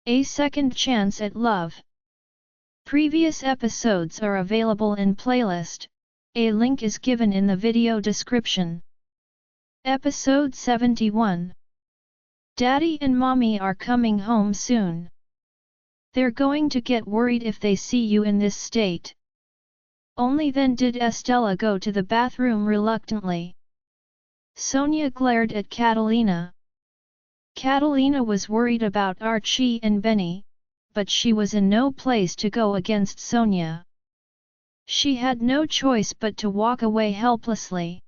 A Second Chance at Love. Previous episodes are available in playlist. A link is given in the video description. Episode 71. Daddy and Mommy are coming home soon. They're going to get worried if they see you in this state. Only then did Estella go to the bathroom reluctantly. Sonia glared at Catalina. Catalina was worried about Archie and Benny, but she was in no place to go against Sonia. She had no choice but to walk away helplessly.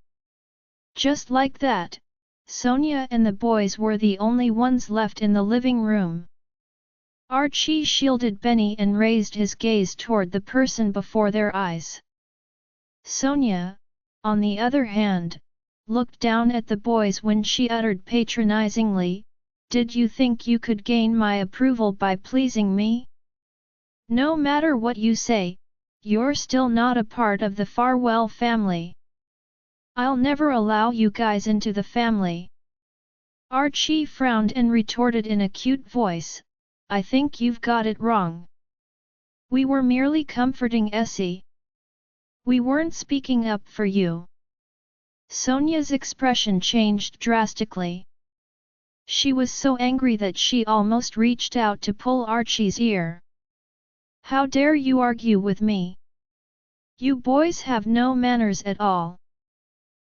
Just like that, Sonia and the boys were the only ones left in the living room. Archie shielded Benny and raised his gaze toward the person before their eyes. Sonia, on the other hand, looked down at the boys when she uttered patronizingly, "Did you think you could gain my approval by pleasing me? No matter what you say, you're still not a part of the Farwell family. I'll never allow you guys into the family." Archie frowned and retorted in a cute voice, "I think you've got it wrong. We were merely comforting Essie. We weren't speaking up for you." Sonia's expression changed drastically. She was so angry that she almost reached out to pull Archie's ear. "How dare you argue with me? You boys have no manners at all."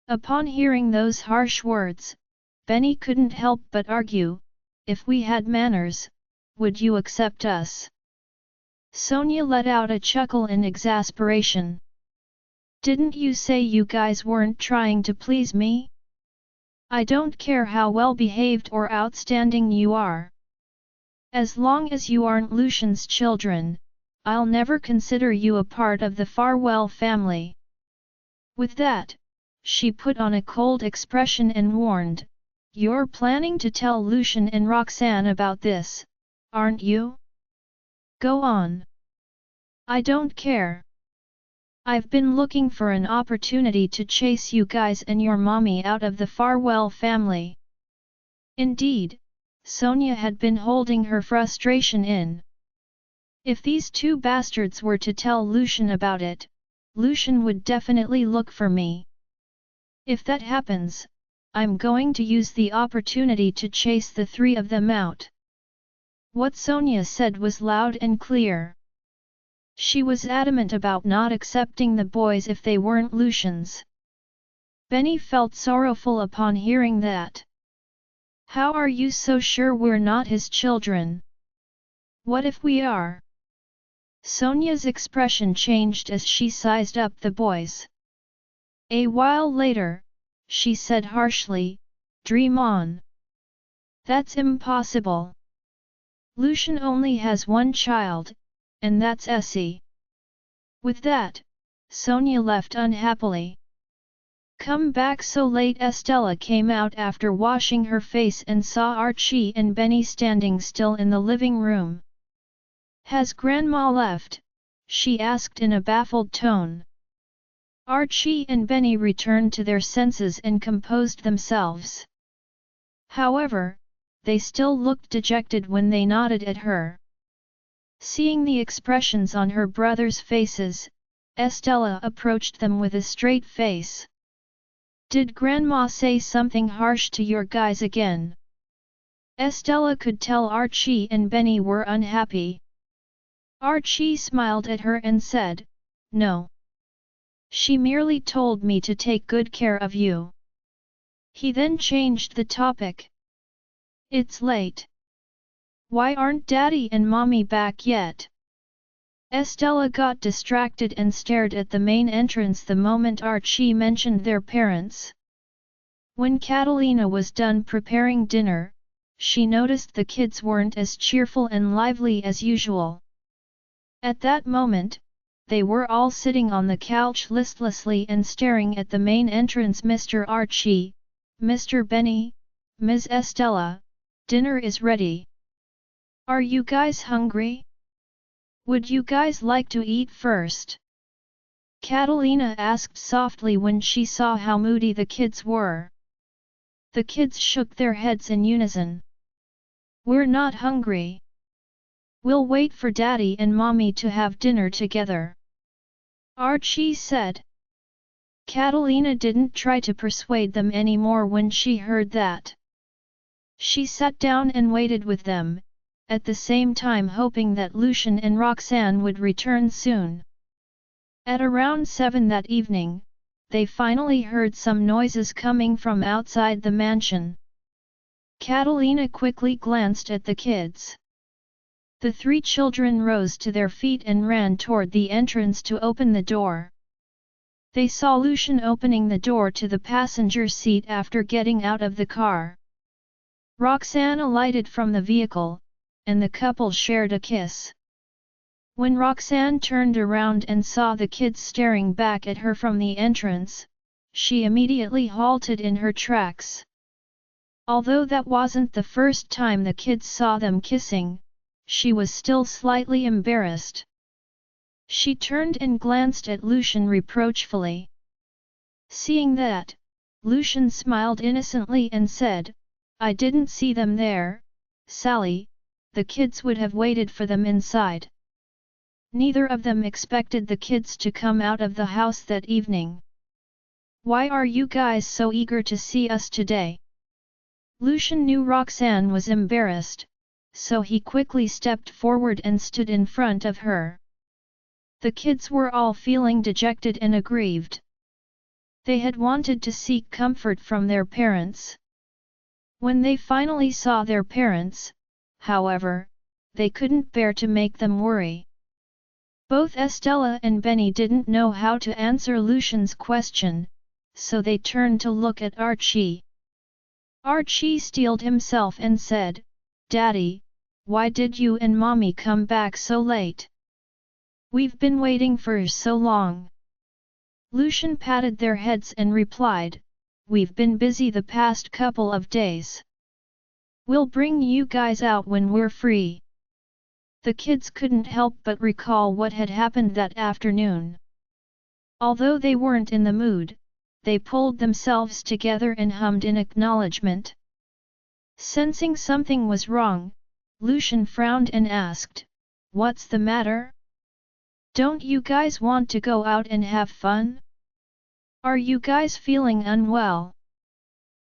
Upon hearing those harsh words, Benny couldn't help but argue, "If we had manners, would you accept us?" Sonia let out a chuckle in exasperation. "Didn't you say you guys weren't trying to please me? I don't care how well behaved or outstanding you are. As long as you aren't Lucian's children, I'll never consider you a part of the Farwell family." With that, she put on a cold expression and warned, "You're planning to tell Lucian and Roxanne about this, aren't you? Go on. I don't care. I've been looking for an opportunity to chase you guys and your mommy out of the Farwell family." Indeed, Sonia had been holding her frustration in. If these two bastards were to tell Lucian about it, Lucian would definitely look for me. If that happens, I'm going to use the opportunity to chase the three of them out. What Sonia said was loud and clear. She was adamant about not accepting the boys if they weren't Lucian's. Benny felt sorrowful upon hearing that. "How are you so sure we're not his children? What if we are?" Sonia's expression changed as she sized up the boys. A while later, she said harshly, "Dream on. That's impossible. Lucian only has one child, and that's Essie." With that, Sonia left unhappily. "Come back so late." Estella came out after washing her face and saw Archie and Benny standing still in the living room. "Has Grandma left?" she asked in a baffled tone. Archie and Benny returned to their senses and composed themselves. However, they still looked dejected when they nodded at her. Seeing the expressions on her brothers' faces, Estella approached them with a straight face. "Did Grandma say something harsh to your guys again?" Estella could tell Archie and Benny were unhappy. Archie smiled at her and said, "No. She merely told me to take good care of you." He then changed the topic. "It's late. Why aren't Daddy and Mommy back yet?" Estella got distracted and stared at the main entrance the moment Archie mentioned their parents. When Catalina was done preparing dinner, she noticed the kids weren't as cheerful and lively as usual. At that moment, they were all sitting on the couch listlessly and staring at the main entrance. "Mr. Archie, Mr. Benny, Ms. Estella, dinner is ready. Are you guys hungry? Would you guys like to eat first?" Catalina asked softly when she saw how moody the kids were. The kids shook their heads in unison. "We're not hungry. We'll wait for Daddy and Mommy to have dinner together, Archie said. Catalina didn't try to persuade them anymore when she heard that. She sat down and waited with them, at the same time hoping that Lucian and Roxanne would return soon. At around 7 that evening, they finally heard some noises coming from outside the mansion. Catalina quickly glanced at the kids. The 3 children rose to their feet and ran toward the entrance to open the door. They saw Lucian opening the door to the passenger seat after getting out of the car. Roxanne alighted from the vehicle, and the couple shared a kiss. When Roxanne turned around and saw the kids staring back at her from the entrance, she immediately halted in her tracks. Although that wasn't the first time the kids saw them kissing, she was still slightly embarrassed. She turned and glanced at Lucian reproachfully. Seeing that, Lucian smiled innocently and said, "I didn't see them there, Sally. The kids would have waited for them inside." Neither of them expected the kids to come out of the house that evening. "Why are you guys so eager to see us today?" Lucian knew Roxanne was embarrassed, so he quickly stepped forward and stood in front of her. The kids were all feeling dejected and aggrieved. They had wanted to seek comfort from their parents. When they finally saw their parents, however, they couldn't bear to make them worry. Both Estella and Benny didn't know how to answer Lucian's question, so they turned to look at Archie. Archie steeled himself and said, "Daddy, why did you and Mommy come back so late? We've been waiting for so long." Lucian patted their heads and replied, "We've been busy the past couple of days. We'll bring you guys out when we're free." The kids couldn't help but recall what had happened that afternoon. Although they weren't in the mood, they pulled themselves together and hummed in acknowledgement. Sensing something was wrong, Lucian frowned and asked, "What's the matter? Don't you guys want to go out and have fun? Are you guys feeling unwell?"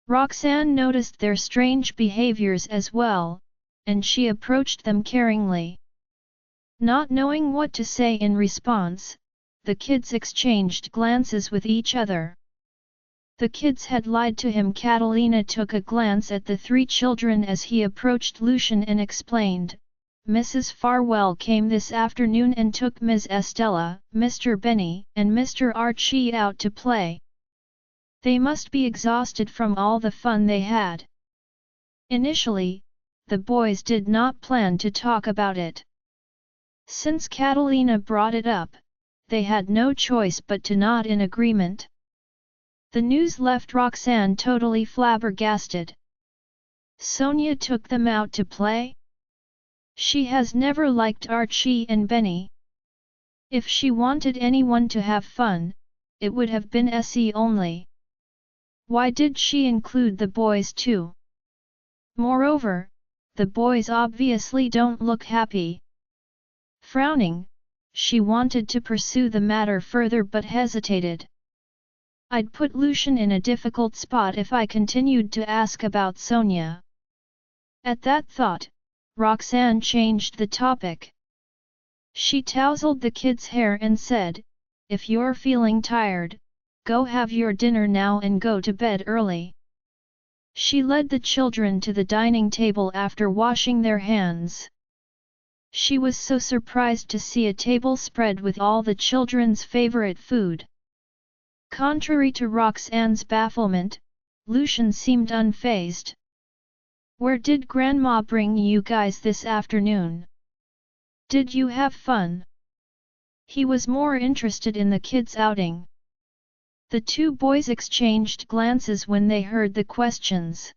Roxanne noticed their strange behaviors as well, and she approached them caringly. Not knowing what to say in response, the kids exchanged glances with each other. The kids had lied to him. Catalina took a glance at the 3 children as he approached Lucian and explained, "Mrs. Farwell came this afternoon and took Ms. Estella, Mr. Benny, and Mr. Archie out to play. They must be exhausted from all the fun they had." Initially, the boys did not plan to talk about it. Since Catalina brought it up, they had no choice but to nod in agreement. The news left Roxanne totally flabbergasted. Sonia took them out to play? She has never liked Archie and Benny. If she wanted anyone to have fun, it would have been Essie only. Why did she include the boys too? Moreover, the boys obviously don't look happy. Frowning, she wanted to pursue the matter further but hesitated. I'd put Lucian in a difficult spot if I continued to ask about Sonia. At that thought, Roxanne changed the topic. She tousled the kids' hair and said, "If you're feeling tired, go have your dinner now and go to bed early." She led the children to the dining table after washing their hands. She was so surprised to see a table spread with all the children's favorite food. Contrary to Roxanne's bafflement, Lucian seemed unfazed. "Where did Grandma bring you guys this afternoon? Did you have fun?" He was more interested in the kids' outing. The 2 boys exchanged glances when they heard the questions.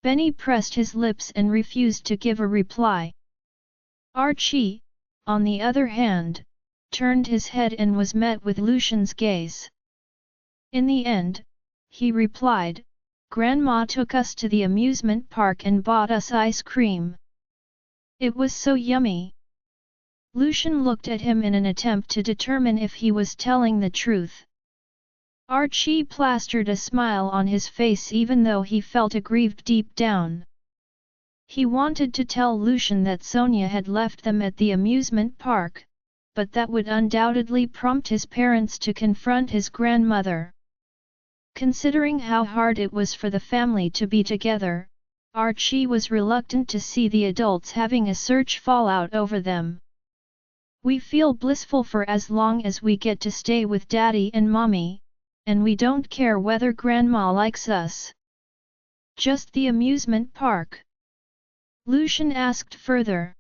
Benny pressed his lips and refused to give a reply. Archie, on the other hand, turned his head and was met with Lucian's gaze. In the end, he replied, "Grandma took us to the amusement park and bought us ice cream." It was so yummy. Lucian looked at him in an attempt to determine if he was telling the truth. Archie plastered a smile on his face even though he felt aggrieved deep down. He wanted to tell Lucian that Sonia had left them at the amusement park, but that would undoubtedly prompt his parents to confront his grandmother. Considering how hard it was for the family to be together, Archie was reluctant to see the adults having a search fallout over them. We feel blissful for as long as we get to stay with Daddy and Mommy, and we don't care whether Grandma likes us. Just the amusement park? Lucian asked further.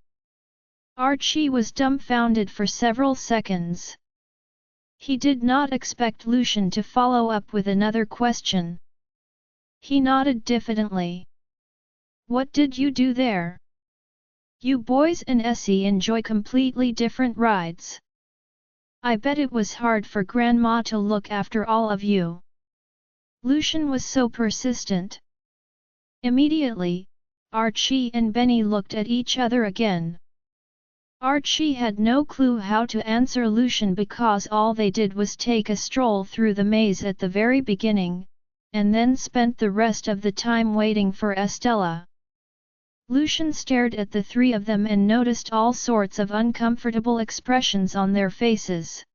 Archie was dumbfounded for several seconds. He did not expect Lucian to follow up with another question. He nodded diffidently. What did you do there? You boys and Essie enjoy completely different rides. I bet it was hard for Grandma to look after all of you. Lucian was so persistent. Immediately, Archie and Benny looked at each other again. Archie had no clue how to answer Lucian because all they did was take a stroll through the maze at the very beginning, and then spent the rest of the time waiting for Estella. Lucian stared at the three of them and noticed all sorts of uncomfortable expressions on their faces.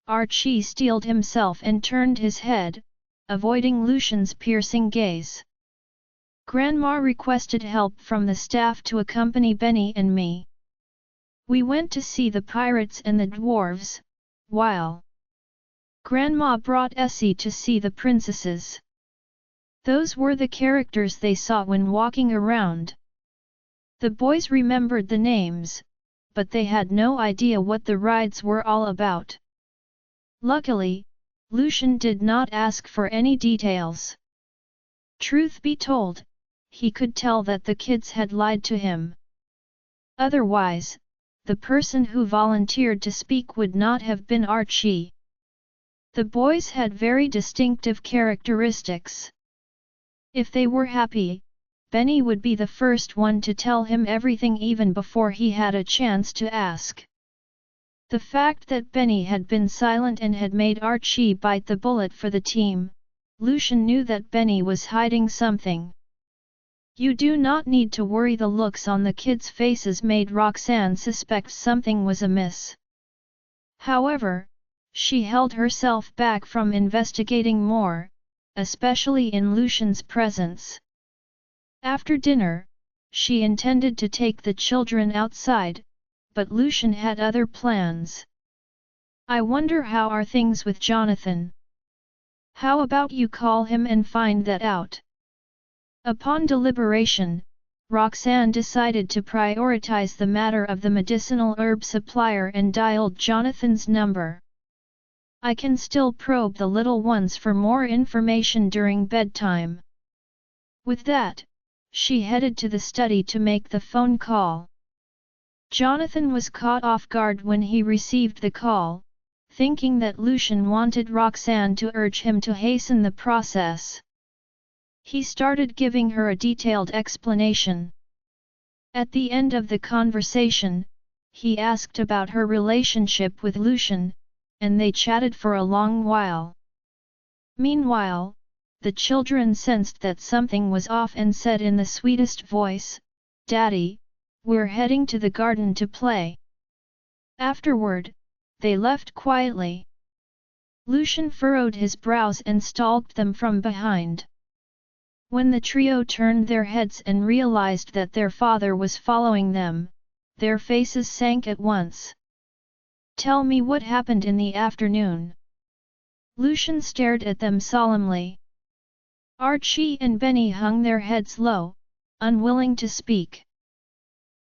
Archie steeled himself and turned his head, avoiding Lucian's piercing gaze. Grandma requested help from the staff to accompany Benny and me. We went to see the pirates and the dwarves, while Grandma brought Essie to see the princesses. Those were the characters they saw when walking around. The boys remembered the names, but they had no idea what the rides were all about. Luckily, Lucian did not ask for any details. Truth be told, he could tell that the kids had lied to him. Otherwise, the person who volunteered to speak would not have been Archie. The boys had very distinctive characteristics. If they were happy, Benny would be the first one to tell him everything even before he had a chance to ask. The fact that Benny had been silent and had made Archie bite the bullet for the team, Lucian knew that Benny was hiding something. You do not need to worry. The looks on the kids' faces made Roxanne suspect something was amiss. However, she held herself back from investigating more, especially in Lucian's presence. After dinner, she intended to take the children outside, but Lucian had other plans. I wonder how are things with Jonathan? How about you call him and find that out? Upon deliberation, Roxanne decided to prioritize the matter of the medicinal herb supplier and dialed Jonathan's number. I can still probe the little ones for more information during bedtime. With that, she headed to the study to make the phone call. Jonathan was caught off guard when he received the call, thinking that Lucian wanted Roxanne to urge him to hasten the process. He started giving her a detailed explanation. At the end of the conversation, he asked about her relationship with Lucian, and they chatted for a long while. Meanwhile, the children sensed that something was off and said in the sweetest voice, "Daddy, we're heading to the garden to play." Afterward, they left quietly. Lucian furrowed his brows and stalked them from behind. When the trio turned their heads and realized that their father was following them, their faces sank at once. "Tell me what happened in the afternoon." Lucian stared at them solemnly. Archie and Benny hung their heads low, unwilling to speak.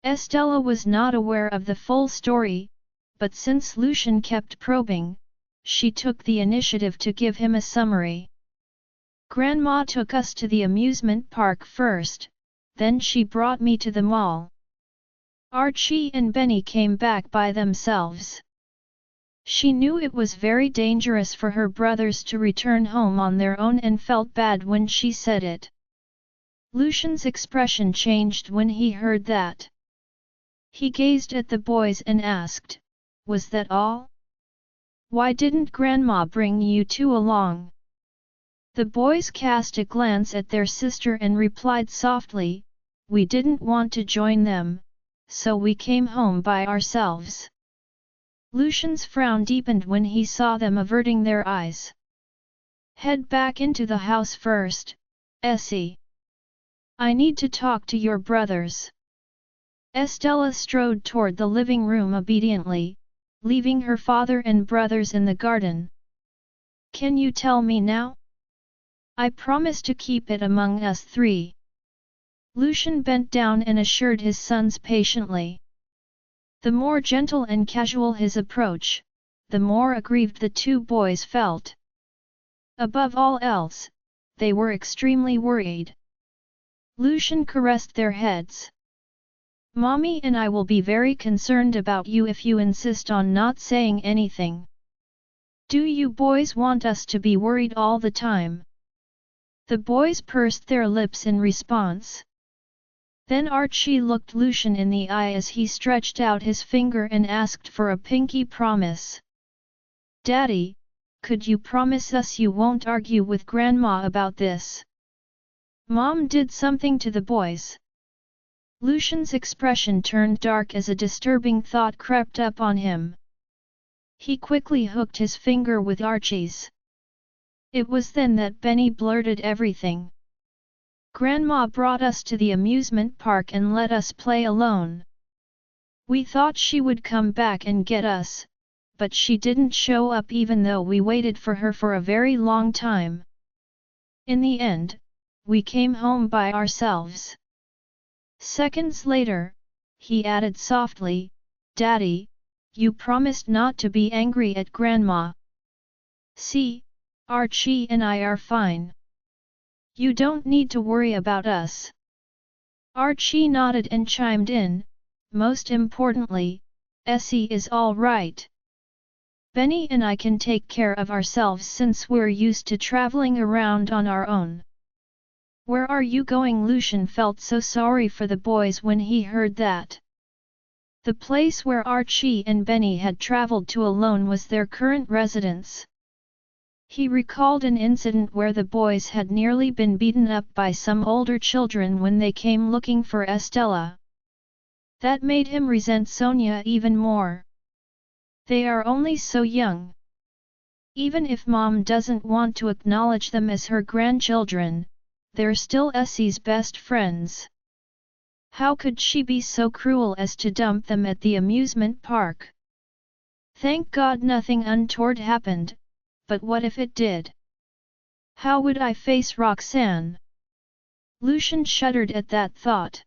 Estella was not aware of the full story, but since Lucian kept probing, she took the initiative to give him a summary. "Grandma took us to the amusement park first, then she brought me to the mall. Archie and Benny came back by themselves. She knew it was very dangerous for her brothers to return home on their own and felt bad when she said it. Lucian's expression changed when he heard that. He gazed at the boys and asked, "Was that all? Why didn't Grandma bring you two along?" The boys cast a glance at their sister and replied softly, "We didn't want to join them, so we came home by ourselves." Lucian's frown deepened when he saw them averting their eyes. "Head back into the house first, Essie. I need to talk to your brothers." Estella strode toward the living room obediently, leaving her father and brothers in the garden. "Can you tell me now? I promise to keep it among us three." Lucian bent down and assured his sons patiently. The more gentle and casual his approach, the more aggrieved the two boys felt. Above all else, they were extremely worried. Lucian caressed their heads. "Mommy and I will be very concerned about you if you insist on not saying anything. Do you boys want us to be worried all the time?" The boys pursed their lips in response. Then Archie looked Lucian in the eye as he stretched out his finger and asked for a pinky promise. "Daddy, could you promise us you won't argue with Grandma about this?" Mom did something to the boys. Lucian's expression turned dark as a disturbing thought crept up on him. He quickly hooked his finger with Archie's. It was then that Benny blurted everything. "Grandma brought us to the amusement park and let us play alone. We thought she would come back and get us, but she didn't show up even though we waited for her for a very long time. In the end, we came home by ourselves." Seconds later, he added softly, "Daddy, you promised not to be angry at Grandma. See, Archie and I are fine. You don't need to worry about us." Archie nodded and chimed in, "Most importantly, Essie is all right. Benny and I can take care of ourselves since we're used to traveling around on our own." "Where are you going?" Lucian felt so sorry for the boys when he heard that. The place where Archie and Benny had traveled to alone was their current residence. He recalled an incident where the boys had nearly been beaten up by some older children when they came looking for Estella. That made him resent Sonia even more. They are only so young. Even if Mom doesn't want to acknowledge them as her grandchildren, they're still Essie's best friends. How could she be so cruel as to dump them at the amusement park? Thank God nothing untoward happened, but what if it did? How would I face Roxanne? Lucian shuddered at that thought.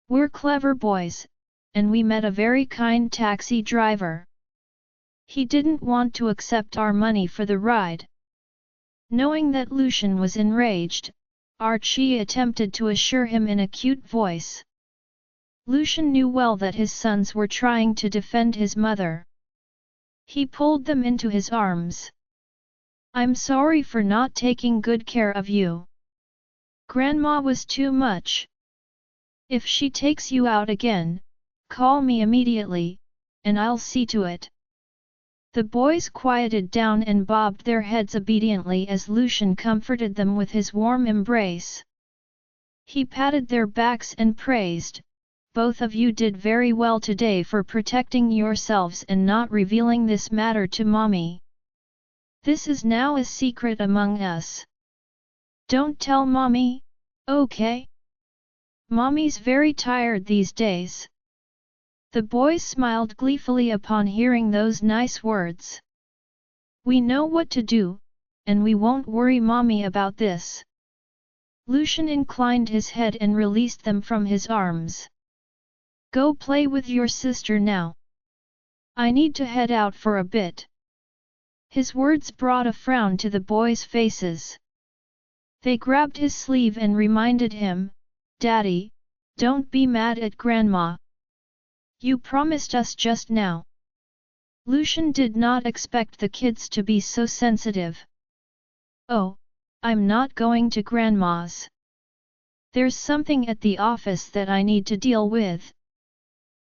"We're clever boys, and we met a very kind taxi driver. He didn't want to accept our money for the ride." Knowing that Lucian was enraged, Archie attempted to assure him in a cute voice. Lucian knew well that his sons were trying to defend his mother. He pulled them into his arms. "I'm sorry for not taking good care of you. Grandma was too much. If she takes you out again, call me immediately, and I'll see to it." The boys quieted down and bobbed their heads obediently as Lucian comforted them with his warm embrace. He patted their backs and praised, "Both of you did very well today for protecting yourselves and not revealing this matter to Mommy. This is now a secret among us. Don't tell Mommy, okay? Mommy's very tired these days." The boys smiled gleefully upon hearing those nice words. "We know what to do, and we won't worry Mommy about this." Lucian inclined his head and released them from his arms. "Go play with your sister now. I need to head out for a bit." His words brought a frown to the boys' faces. They grabbed his sleeve and reminded him, "Daddy, don't be mad at Grandma. You promised us just now." Lucian did not expect the kids to be so sensitive. "Oh, I'm not going to Grandma's. There's something at the office that I need to deal with.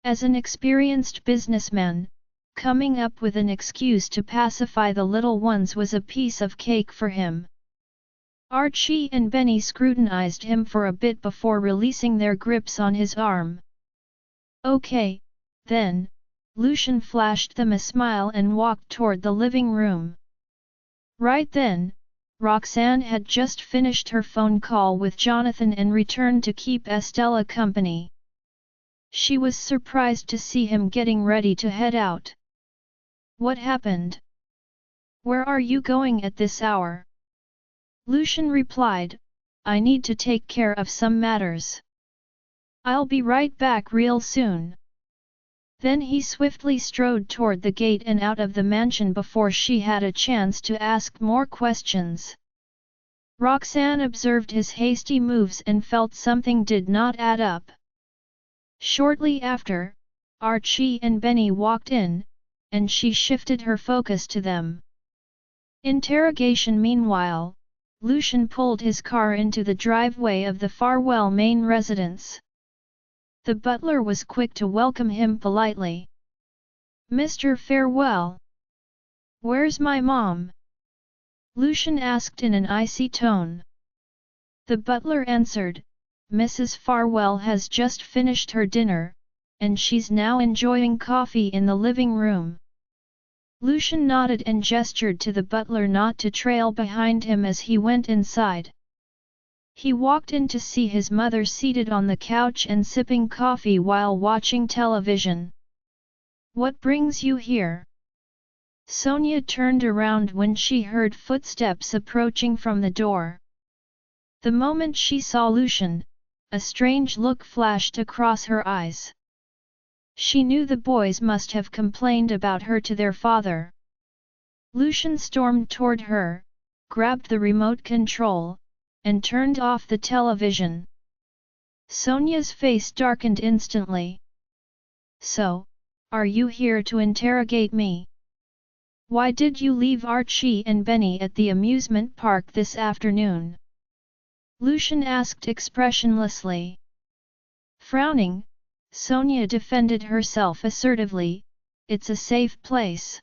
As an experienced businessman, coming up with an excuse to pacify the little ones was a piece of cake for him. Archie and Benny scrutinized him for a bit before releasing their grips on his arm. Okay, then, Lucian flashed them a smile and walked toward the living room. Right then, Roxanne had just finished her phone call with Jonathan and returned to keep Estella company. She was surprised to see him getting ready to head out. What happened? Where are you going at this hour? Lucian replied, I need to take care of some matters. I'll be right back real soon. Then he swiftly strode toward the gate and out of the mansion before she had a chance to ask more questions. Roxanne observed his hasty moves and felt something did not add up. Shortly after, Archie and Benny walked in, and she shifted her focus to them. Interrogation. Meanwhile, Lucian pulled his car into the driveway of the Farwell main residence. The butler was quick to welcome him politely. Mr. Farwell. Where's my mom? Lucian asked in an icy tone. The butler answered, Mrs. Farwell has just finished her dinner, and she's now enjoying coffee in the living room. Lucian nodded and gestured to the butler not to trail behind him as he went inside. He walked in to see his mother seated on the couch and sipping coffee while watching television. What brings you here? Sonia turned around when she heard footsteps approaching from the door. The moment she saw Lucian, a strange look flashed across her eyes. She knew the boys must have complained about her to their father. Lucian stormed toward her, grabbed the remote control, and turned off the television. Sonia's face darkened instantly. So, are you here to interrogate me? Why did you leave Archie and Benny at the amusement park this afternoon? Lucian asked expressionlessly. Frowning, Sonia defended herself assertively, it's a safe place.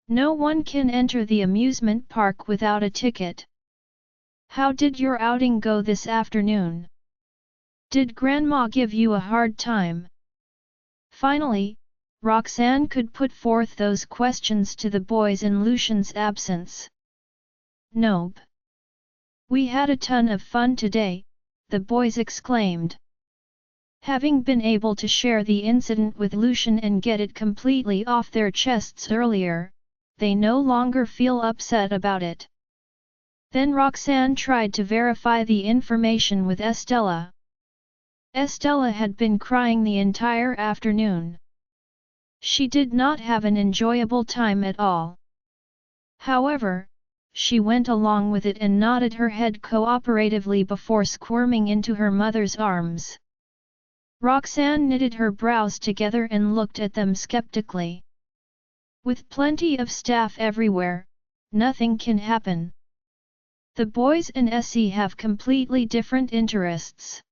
No one can enter the amusement park without a ticket. How did your outing go this afternoon? Did Grandma give you a hard time? Finally, Roxanne could put forth those questions to the boys in Lucian's absence. Nope. We had a ton of fun today, the boys exclaimed. Having been able to share the incident with Lucian and get it completely off their chests earlier, they no longer feel upset about it. Then Roxanne tried to verify the information with Estella. Estella had been crying the entire afternoon. She did not have an enjoyable time at all. However, she went along with it and nodded her head cooperatively before squirming into her mother's arms. Roxanne knitted her brows together and looked at them skeptically. With plenty of staff everywhere, nothing can happen. The boys and Essie have completely different interests.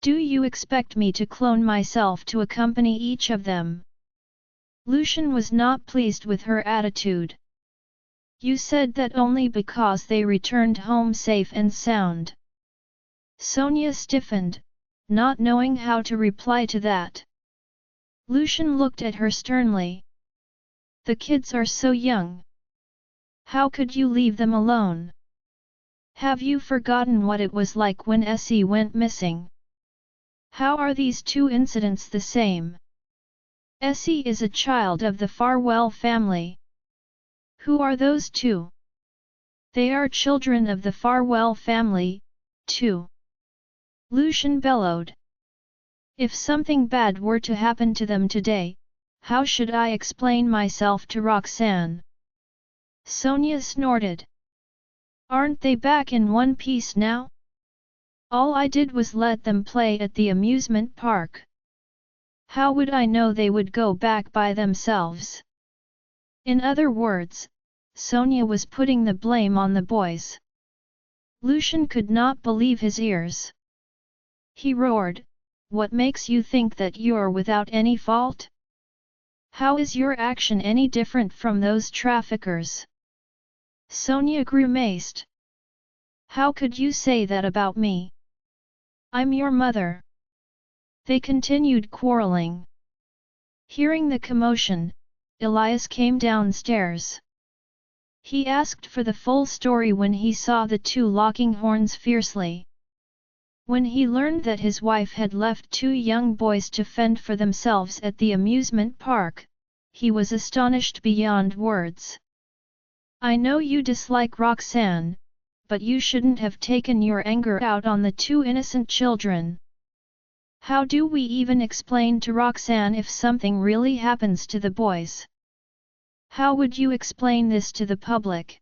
Do you expect me to clone myself to accompany each of them? Lucian was not pleased with her attitude. You said that only because they returned home safe and sound. Sonia stiffened, not knowing how to reply to that. Lucian looked at her sternly. The kids are so young. How could you leave them alone? Have you forgotten what it was like when Essie went missing? How are these two incidents the same? Essie is a child of the Farwell family. Who are those two? They are children of the Farwell family, too. Lucian bellowed. If something bad were to happen to them today, how should I explain myself to Roxanne? Sonia snorted. Aren't they back in one piece now? All I did was let them play at the amusement park. How would I know they would go back by themselves? In other words, Sonia was putting the blame on the boys. Lucian could not believe his ears. He roared, "What makes you think that you're without any fault? How is your action any different from those traffickers?" Sonia grimaced. "How could you say that about me? I'm your mother." They continued quarreling. Hearing the commotion, Elias came downstairs. He asked for the full story when he saw the two locking horns fiercely. When he learned that his wife had left two young boys to fend for themselves at the amusement park, he was astonished beyond words. "I know you dislike Roxanne, but you shouldn't have taken your anger out on the two innocent children. How do we even explain to Roxanne if something really happens to the boys? How would you explain this to the public?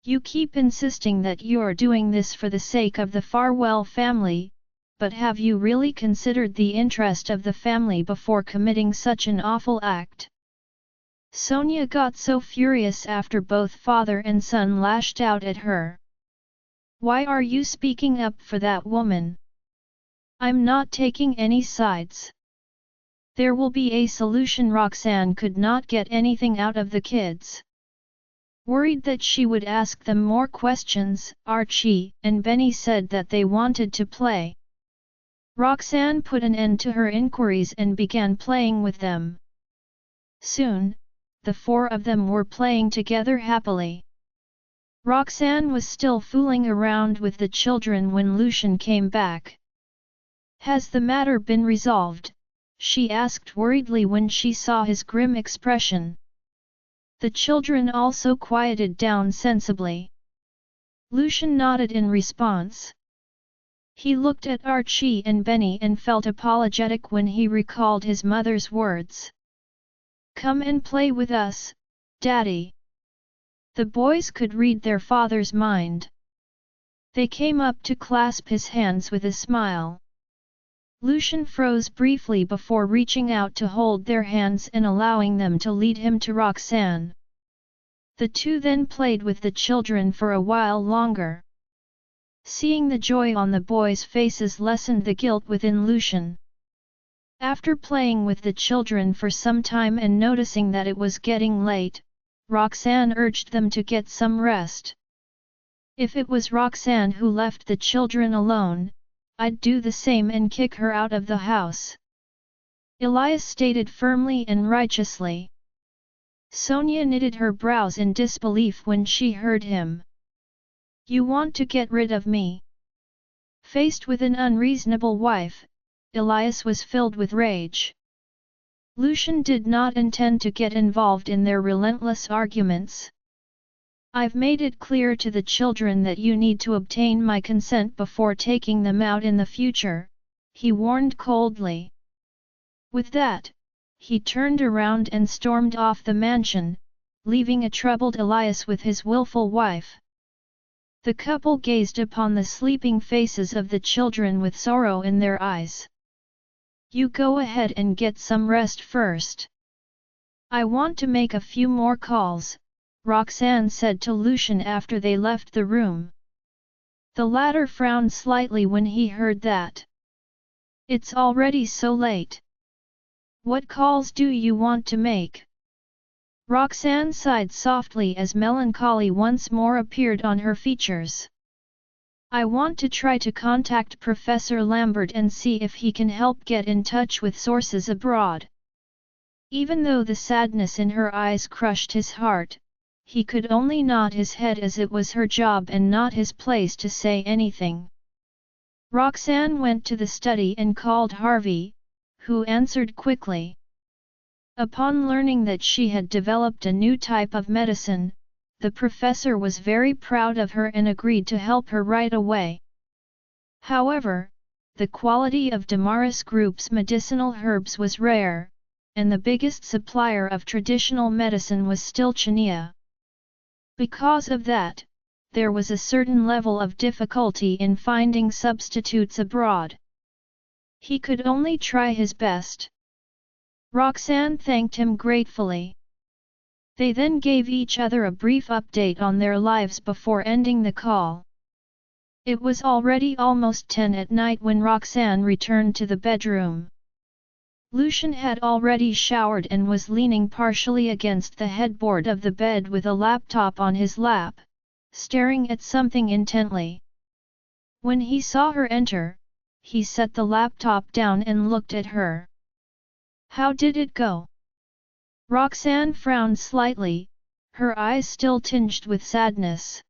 You keep insisting that you're doing this for the sake of the Farwell family, but have you really considered the interest of the family before committing such an awful act?" Sonia got so furious after both father and son lashed out at her. "Why are you speaking up for that woman? I'm not taking any sides. There will be a solution." Roxanne could not get anything out of the kids. Worried that she would ask them more questions, Archie and Benny said that they wanted to play. Roxanne put an end to her inquiries and began playing with them. Soon, the four of them were playing together happily. Roxanne was still fooling around with the children when Lucian came back. "Has the matter been resolved?" she asked worriedly when she saw his grim expression. The children also quieted down sensibly. Lucian nodded in response. He looked at Archie and Benny and felt apologetic when he recalled his mother's words. "Come and play with us, Daddy." The boys could read their father's mind. They came up to clasp his hands with a smile. Lucian froze briefly before reaching out to hold their hands and allowing them to lead him to Roxanne. The two then played with the children for a while longer. Seeing the joy on the boys' faces lessened the guilt within Lucian. After playing with the children for some time and noticing that it was getting late, Roxanne urged them to get some rest. "If it was Roxanne who left the children alone, I'd do the same and kick her out of the house," Elias stated firmly and righteously. Sonia knitted her brows in disbelief when she heard him. "You want to get rid of me?" Faced with an unreasonable wife, Elias was filled with rage. Lucian did not intend to get involved in their relentless arguments. "I've made it clear to the children that you need to obtain my consent before taking them out in the future," he warned coldly. With that, he turned around and stormed off the mansion, leaving a troubled Elias with his willful wife. The couple gazed upon the sleeping faces of the children with sorrow in their eyes. "You go ahead and get some rest first. I want to make a few more calls," Roxanne said to Lucian after they left the room. The latter frowned slightly when he heard that. "It's already so late. What calls do you want to make?" Roxanne sighed softly as melancholy once more appeared on her features. "I want to try to contact Professor Lambert and see if he can help get in touch with sources abroad." Even though the sadness in her eyes crushed his heart, he could only nod his head as it was her job and not his place to say anything. Roxanne went to the study and called Harvey, who answered quickly. Upon learning that she had developed a new type of medicine, the professor was very proud of her and agreed to help her right away. However, the quality of Damaris Group's medicinal herbs was rare, and the biggest supplier of traditional medicine was still Chania. Because of that, there was a certain level of difficulty in finding substitutes abroad. He could only try his best. Roxanne thanked him gratefully. They then gave each other a brief update on their lives before ending the call. It was already almost 10 at night when Roxanne returned to the bedroom. Lucian had already showered and was leaning partially against the headboard of the bed with a laptop on his lap, staring at something intently. When he saw her enter, he set the laptop down and looked at her. "How did it go?" Roxanne frowned slightly, her eyes still tinged with sadness.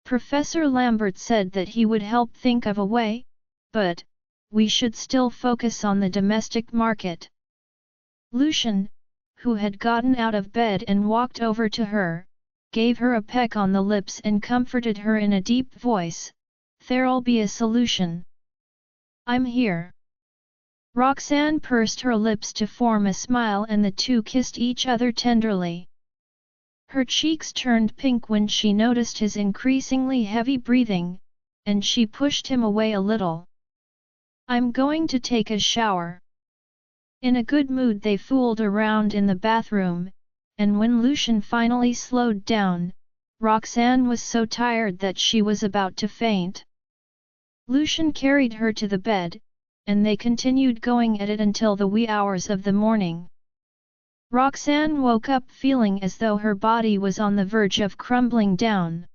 "Professor Lambert said that he would help think of a way, but we should still focus on the domestic market." Lucian, who had gotten out of bed and walked over to her, gave her a peck on the lips and comforted her in a deep voice, "There'll be a solution. I'm here." Roxanne pursed her lips to form a smile and the two kissed each other tenderly. Her cheeks turned pink when she noticed his increasingly heavy breathing, and she pushed him away a little. "I'm going to take a shower." In a good mood they fooled around in the bathroom, and when Lucian finally slowed down, Roxanne was so tired that she was about to faint. Lucian carried her to the bed, and they continued going at it until the wee hours of the morning. Roxanne woke up feeling as though her body was on the verge of crumbling down.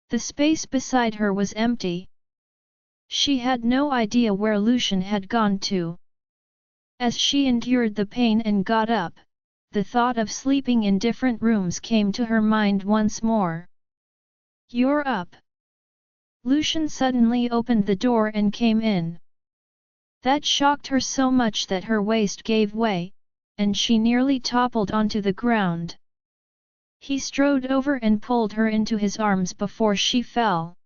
The space beside her was empty. She had no idea where Lucian had gone to. As she endured the pain and got up, the thought of sleeping in different rooms came to her mind once more. "You're up." Lucian suddenly opened the door and came in. That shocked her so much that her waist gave way, and she nearly toppled onto the ground. He strode over and pulled her into his arms before she fell.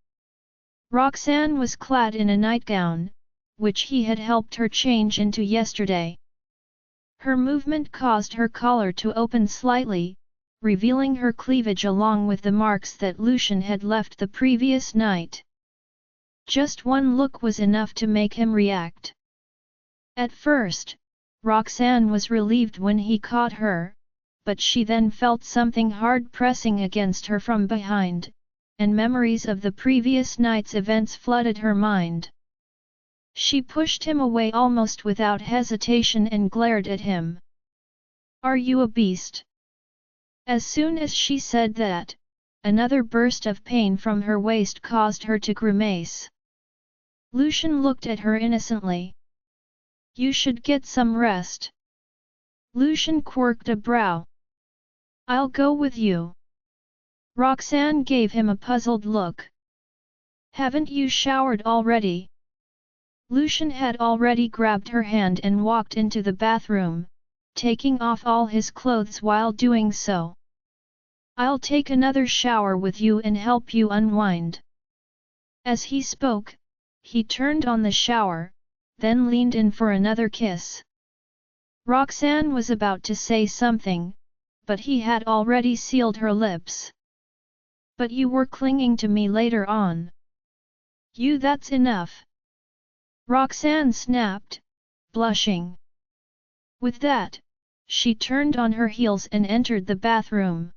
Roxanne was clad in a nightgown, which he had helped her change into yesterday. Her movement caused her collar to open slightly, revealing her cleavage along with the marks that Lucian had left the previous night. Just one look was enough to make him react. At first, Roxanne was relieved when he caught her, but she then felt something hard pressing against her from behind, and memories of the previous night's events flooded her mind. She pushed him away almost without hesitation and glared at him. "Are you a beast?" As soon as she said that, another burst of pain from her waist caused her to grimace. Lucian looked at her innocently. "You should get some rest." Lucian quirked a brow. "I'll go with you." Roxanne gave him a puzzled look. "Haven't you showered already?" Lucian had already grabbed her hand and walked into the bathroom, taking off all his clothes while doing so. "I'll take another shower with you and help you unwind." As he spoke, he turned on the shower, then leaned in for another kiss. Roxanne was about to say something, but he had already sealed her lips. "But you were clinging to me later on." That's enough." Roxanne snapped, blushing. With that, she turned on her heels and entered the bathroom.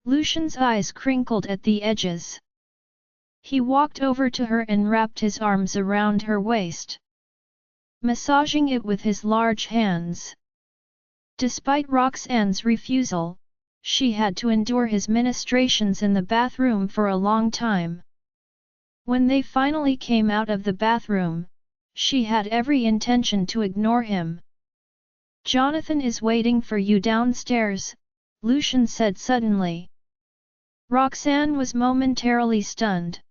Lucian's eyes crinkled at the edges. He walked over to her and wrapped his arms around her waist, massaging it with his large hands. Despite Roxanne's refusal, she had to endure his ministrations in the bathroom for a long time. When they finally came out of the bathroom, she had every intention to ignore him. "Jonathan is waiting for you downstairs," Lucian said suddenly. Roxanne was momentarily stunned.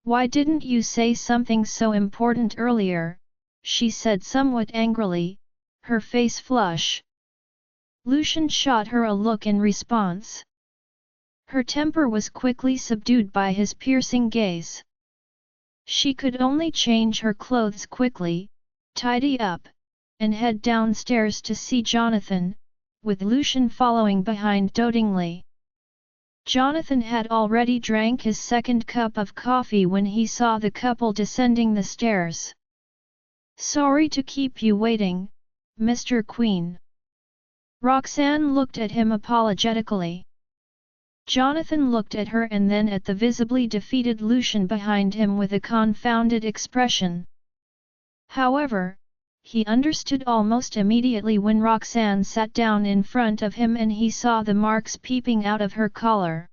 "Why didn't you say something so important earlier?" she said somewhat angrily, her face flush. Lucian shot her a look in response. Her temper was quickly subdued by his piercing gaze. She could only change her clothes quickly, tidy up, and head downstairs to see Jonathan, with Lucian following behind dotingly. Jonathan had already drank his second cup of coffee when he saw the couple descending the stairs. "Sorry to keep you waiting, Mr. Queen." Roxanne looked at him apologetically. Jonathan looked at her and then at the visibly defeated Lucian behind him with a confounded expression. However, he understood almost immediately when Roxanne sat down in front of him and he saw the marks peeping out of her collar.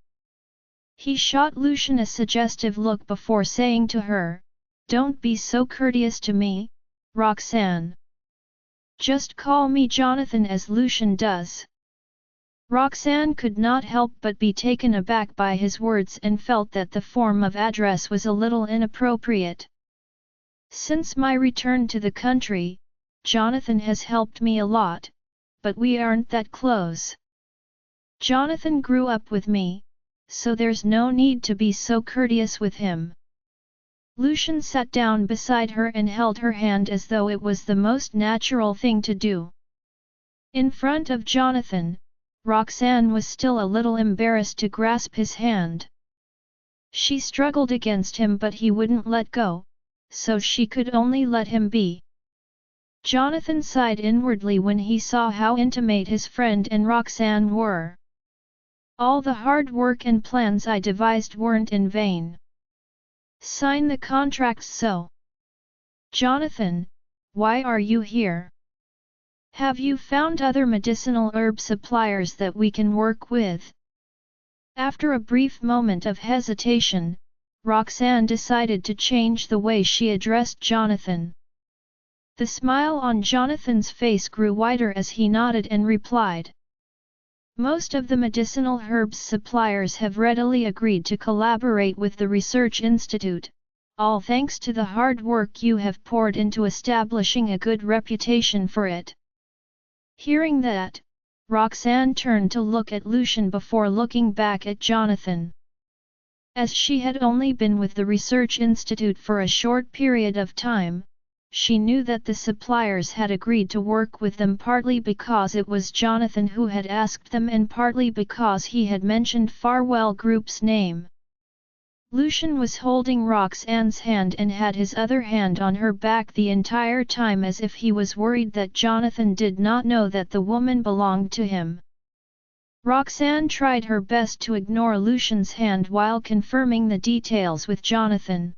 He shot Lucian a suggestive look before saying to her, "Don't be so courteous to me, Roxanne. Just call me Jonathan as Lucian does." Roxanne could not help but be taken aback by his words and felt that the form of address was a little inappropriate. "Since my return to the country, Jonathan has helped me a lot, but we aren't that close. Jonathan grew up with me, so there's no need to be so courteous with him." Lucian sat down beside her and held her hand as though it was the most natural thing to do. In front of Jonathan, Roxanne was still a little embarrassed to grasp his hand. She struggled against him but he wouldn't let go, so she could only let him be. Jonathan sighed inwardly when he saw how intimate his friend and Roxanne were. "All the hard work and plans I devised weren't in vain. Sign the contracts so." "Jonathan, why are you here? Have you found other medicinal herb suppliers that we can work with?" After a brief moment of hesitation, Roxanne decided to change the way she addressed Jonathan. The smile on Jonathan's face grew wider as he nodded and replied. "Most of the medicinal herbs suppliers have readily agreed to collaborate with the Research Institute, all thanks to the hard work you have poured into establishing a good reputation for it." Hearing that, Roxanne turned to look at Lucian before looking back at Jonathan. As she had only been with the Research Institute for a short period of time, she knew that the suppliers had agreed to work with them partly because it was Jonathan who had asked them and partly because he had mentioned Farwell Group's name. Lucian was holding Roxanne's hand and had his other hand on her back the entire time as if he was worried that Jonathan did not know that the woman belonged to him. Roxanne tried her best to ignore Lucian's hand while confirming the details with Jonathan.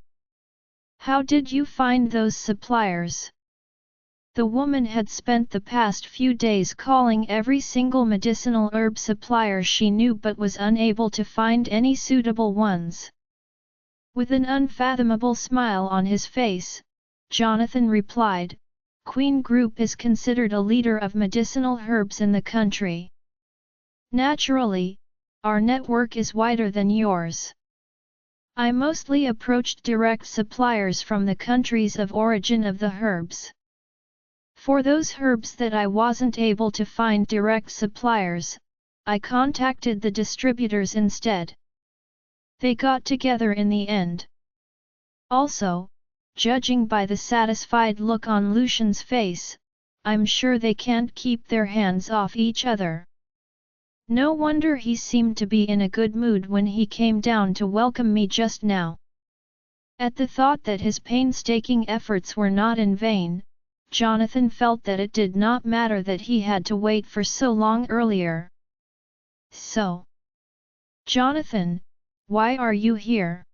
"How did you find those suppliers?" The woman had spent the past few days calling every single medicinal herb supplier she knew but was unable to find any suitable ones. With an unfathomable smile on his face, Jonathan replied, "Queen Group is considered a leader of medicinal herbs in the country. Naturally, our network is wider than yours. I mostly approached direct suppliers from the countries of origin of the herbs. For those herbs that I wasn't able to find direct suppliers, I contacted the distributors instead. They got together in the end. Also, judging by the satisfied look on Lucian's face, I'm sure they can't keep their hands off each other. No wonder he seemed to be in a good mood when he came down to welcome me just now." At the thought that his painstaking efforts were not in vain, Jonathan felt that it did not matter that he had to wait for so long earlier. "So, Jonathan, why are you here?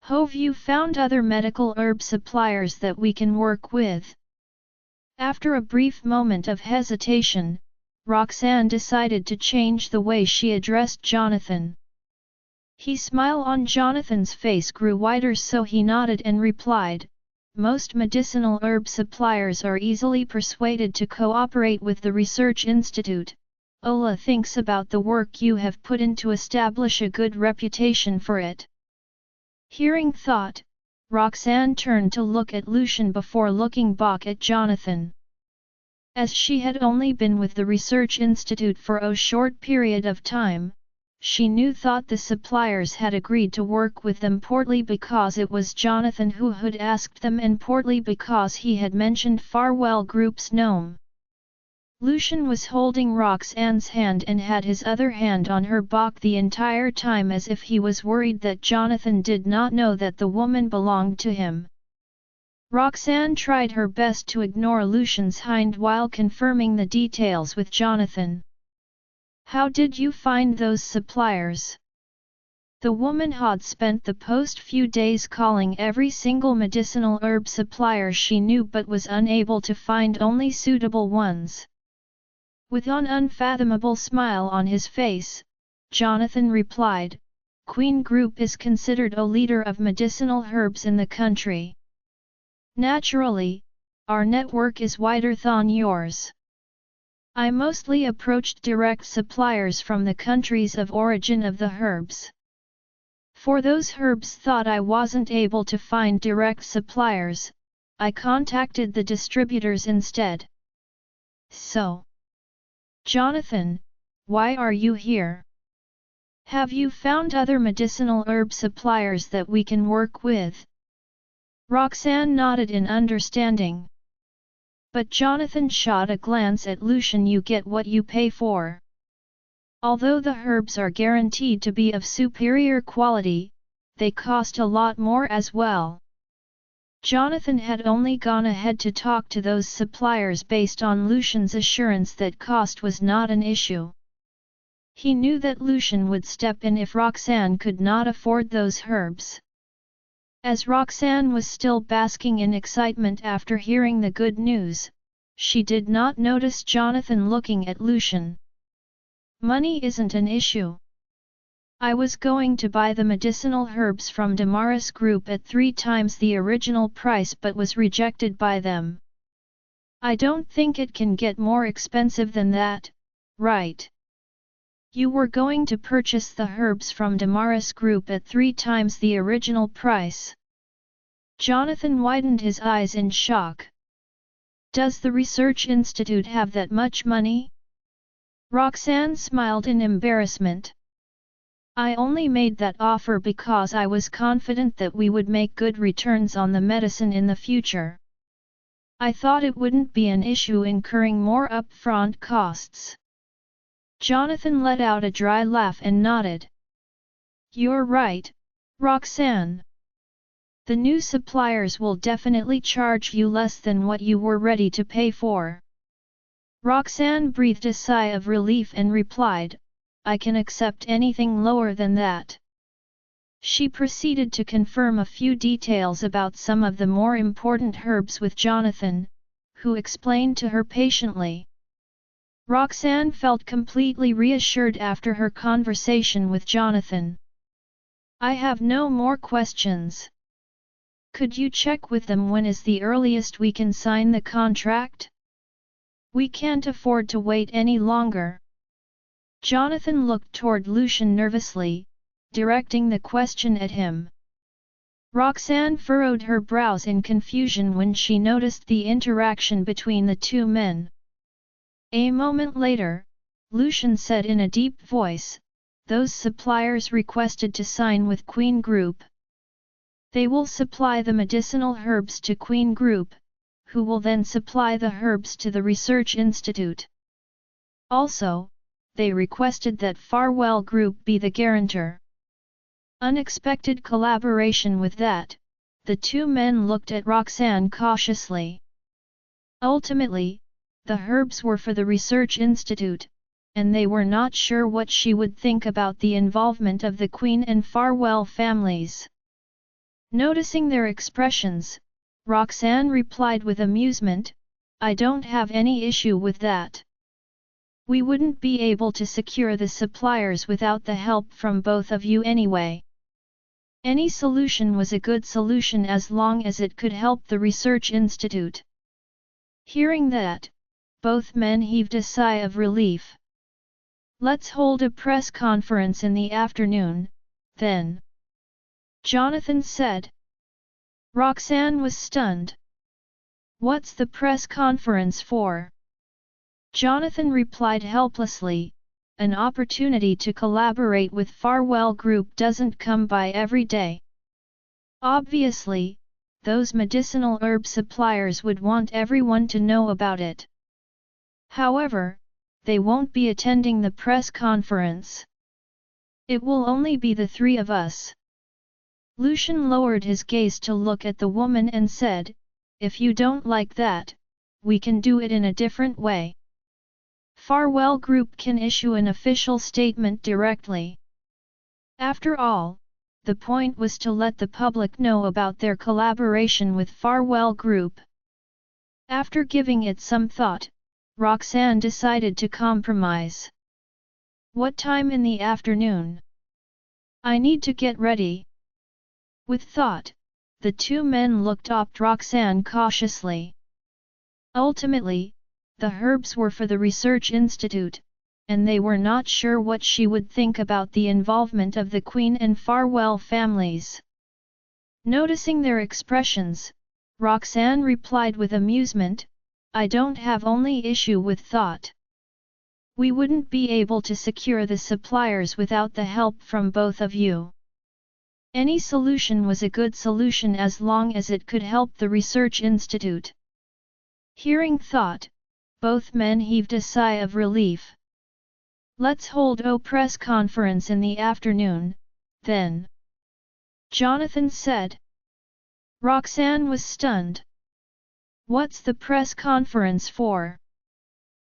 Have you found other medical herb suppliers that we can work with?" After a brief moment of hesitation, Roxanne decided to change the way she addressed Jonathan. His smile on Jonathan's face grew wider so he nodded and replied, "Most medicinal herb suppliers are easily persuaded to cooperate with the Research Institute. Ola thinks about the work you have put in to establish a good reputation for it." Hearing that, Roxanne turned to look at Lucian before looking back at Jonathan. As she had only been with the Research Institute for a short period of time, she knew that the suppliers had agreed to work with them partly because it was Jonathan who had asked them and partly because he had mentioned Farwell Group's name. Lucian was holding Roxanne's hand and had his other hand on her back the entire time as if he was worried that Jonathan did not know that the woman belonged to him. Roxanne tried her best to ignore Lucian's hand while confirming the details with Jonathan. How did you find those suppliers? The woman had spent the past few days calling every single medicinal herb supplier she knew but was unable to find only suitable ones. With an unfathomable smile on his face, Jonathan replied, Queen Group is considered a leader of medicinal herbs in the country. Naturally, our network is wider than yours. I mostly approached direct suppliers from the countries of origin of the herbs. For those herbs thought I wasn't able to find direct suppliers, I contacted the distributors instead. So, Jonathan, why are you here? Have you found other medicinal herb suppliers that we can work with? Roxanne nodded in understanding. But Jonathan shot a glance at Lucian. You get what you pay for. Although the herbs are guaranteed to be of superior quality, they cost a lot more as well. Jonathan had only gone ahead to talk to those suppliers based on Lucian's assurance that cost was not an issue. He knew that Lucian would step in if Roxanne could not afford those herbs. As Roxanne was still basking in excitement after hearing the good news, she did not notice Jonathan looking at Lucian. Money isn't an issue. I was going to buy the medicinal herbs from Damaris Group at 3 times the original price but was rejected by them. I don't think it can get more expensive than that, right? You were going to purchase the herbs from Damaris Group at 3 times the original price. Jonathan widened his eyes in shock. Does the Research Institute have that much money? Roxanne smiled in embarrassment. I only made that offer because I was confident that we would make good returns on the medicine in the future. I thought it wouldn't be an issue incurring more upfront costs. Jonathan let out a dry laugh and nodded. You're right, Roxanne. The new suppliers will definitely charge you less than what you were ready to pay for. Roxanne breathed a sigh of relief and replied, I can accept anything lower than that. She proceeded to confirm a few details about some of the more important herbs with Jonathan, who explained to her patiently. Roxanne felt completely reassured after her conversation with Jonathan. I have no more questions. Could you check with them when is the earliest we can sign the contract? We can't afford to wait any longer. Jonathan looked toward Lucian nervously, directing the question at him. Roxanne furrowed her brows in confusion when she noticed the interaction between the two men. A moment later, Lucian said in a deep voice, those suppliers requested to sign with Queen Group. They will supply the medicinal herbs to Queen Group, who will then supply the herbs to the Research Institute. Also, they requested that Farwell Group be the guarantor. Unexpected collaboration. With that, the two men looked at Roxanne cautiously. Ultimately, the herbs were for the Research Institute, and they were not sure what she would think about the involvement of the Queen and Farwell families. Noticing their expressions, Roxanne replied with amusement, I don't have any issue with that. We wouldn't be able to secure the suppliers without the help from both of you anyway. Any solution was a good solution as long as it could help the Research Institute. Hearing that, both men heaved a sigh of relief. Let's hold a press conference in the afternoon, then. Jonathan said. Roxanne was stunned. What's the press conference for? Jonathan replied helplessly, an opportunity to collaborate with Farwell Group doesn't come by every day. Obviously, those medicinal herb suppliers would want everyone to know about it. However, they won't be attending the press conference. It will only be the 3 of us. Lucian lowered his gaze to look at the woman and said, if you don't like that, we can do it in a different way. Farwell Group can issue an official statement directly. After all, the point was to let the public know about their collaboration with Farwell Group. After giving it some thought, Roxanne decided to compromise. What time in the afternoon? I need to get ready. With thought, the two men looked at Roxanne cautiously. Ultimately, the herbs were for the research institute, and they were not sure what she would think about the involvement of the Queen and Farwell families. Noticing their expressions, Roxanne replied with amusement, I don't have only issue with thought. We wouldn't be able to secure the suppliers without the help from both of you. Any solution was a good solution as long as it could help the research institute. Hearing thought, both men heaved a sigh of relief. Let's hold a press conference in the afternoon, then. Jonathan said. Roxanne was stunned. What's the press conference for?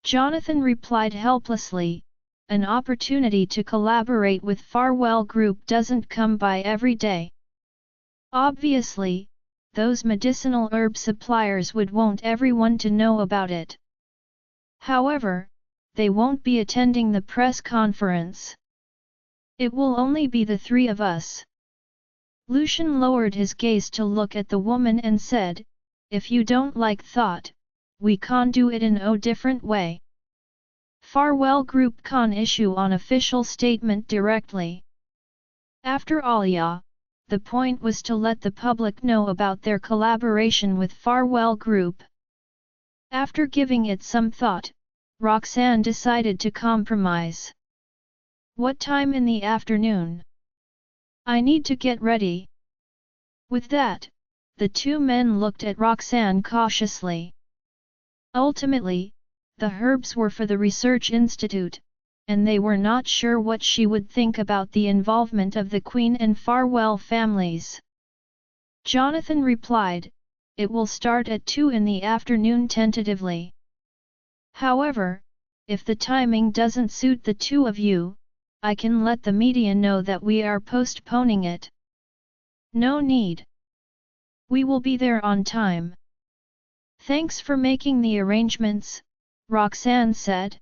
Jonathan replied helplessly, an opportunity to collaborate with Farwell Group doesn't come by every day. Obviously, those medicinal herb suppliers would want everyone to know about it. However, they won't be attending the press conference. It will only be the three of us. Lucian lowered his gaze to look at the woman and said, if you don't like thought, we can do it in a different way. Farwell Group can issue an official statement directly. After all, the point was to let the public know about their collaboration with Farwell Group. After giving it some thought, Roxanne decided to compromise. What time in the afternoon? I need to get ready. With that, the two men looked at Roxanne cautiously. Ultimately, the herbs were for the research institute, and they were not sure what she would think about the involvement of the Queen and Farwell families. Jonathan replied, it will start at 2 in the afternoon tentatively. However, if the timing doesn't suit the two of you, I can let the media know that we are postponing it. No need. We will be there on time. Thanks for making the arrangements, Roxanne said.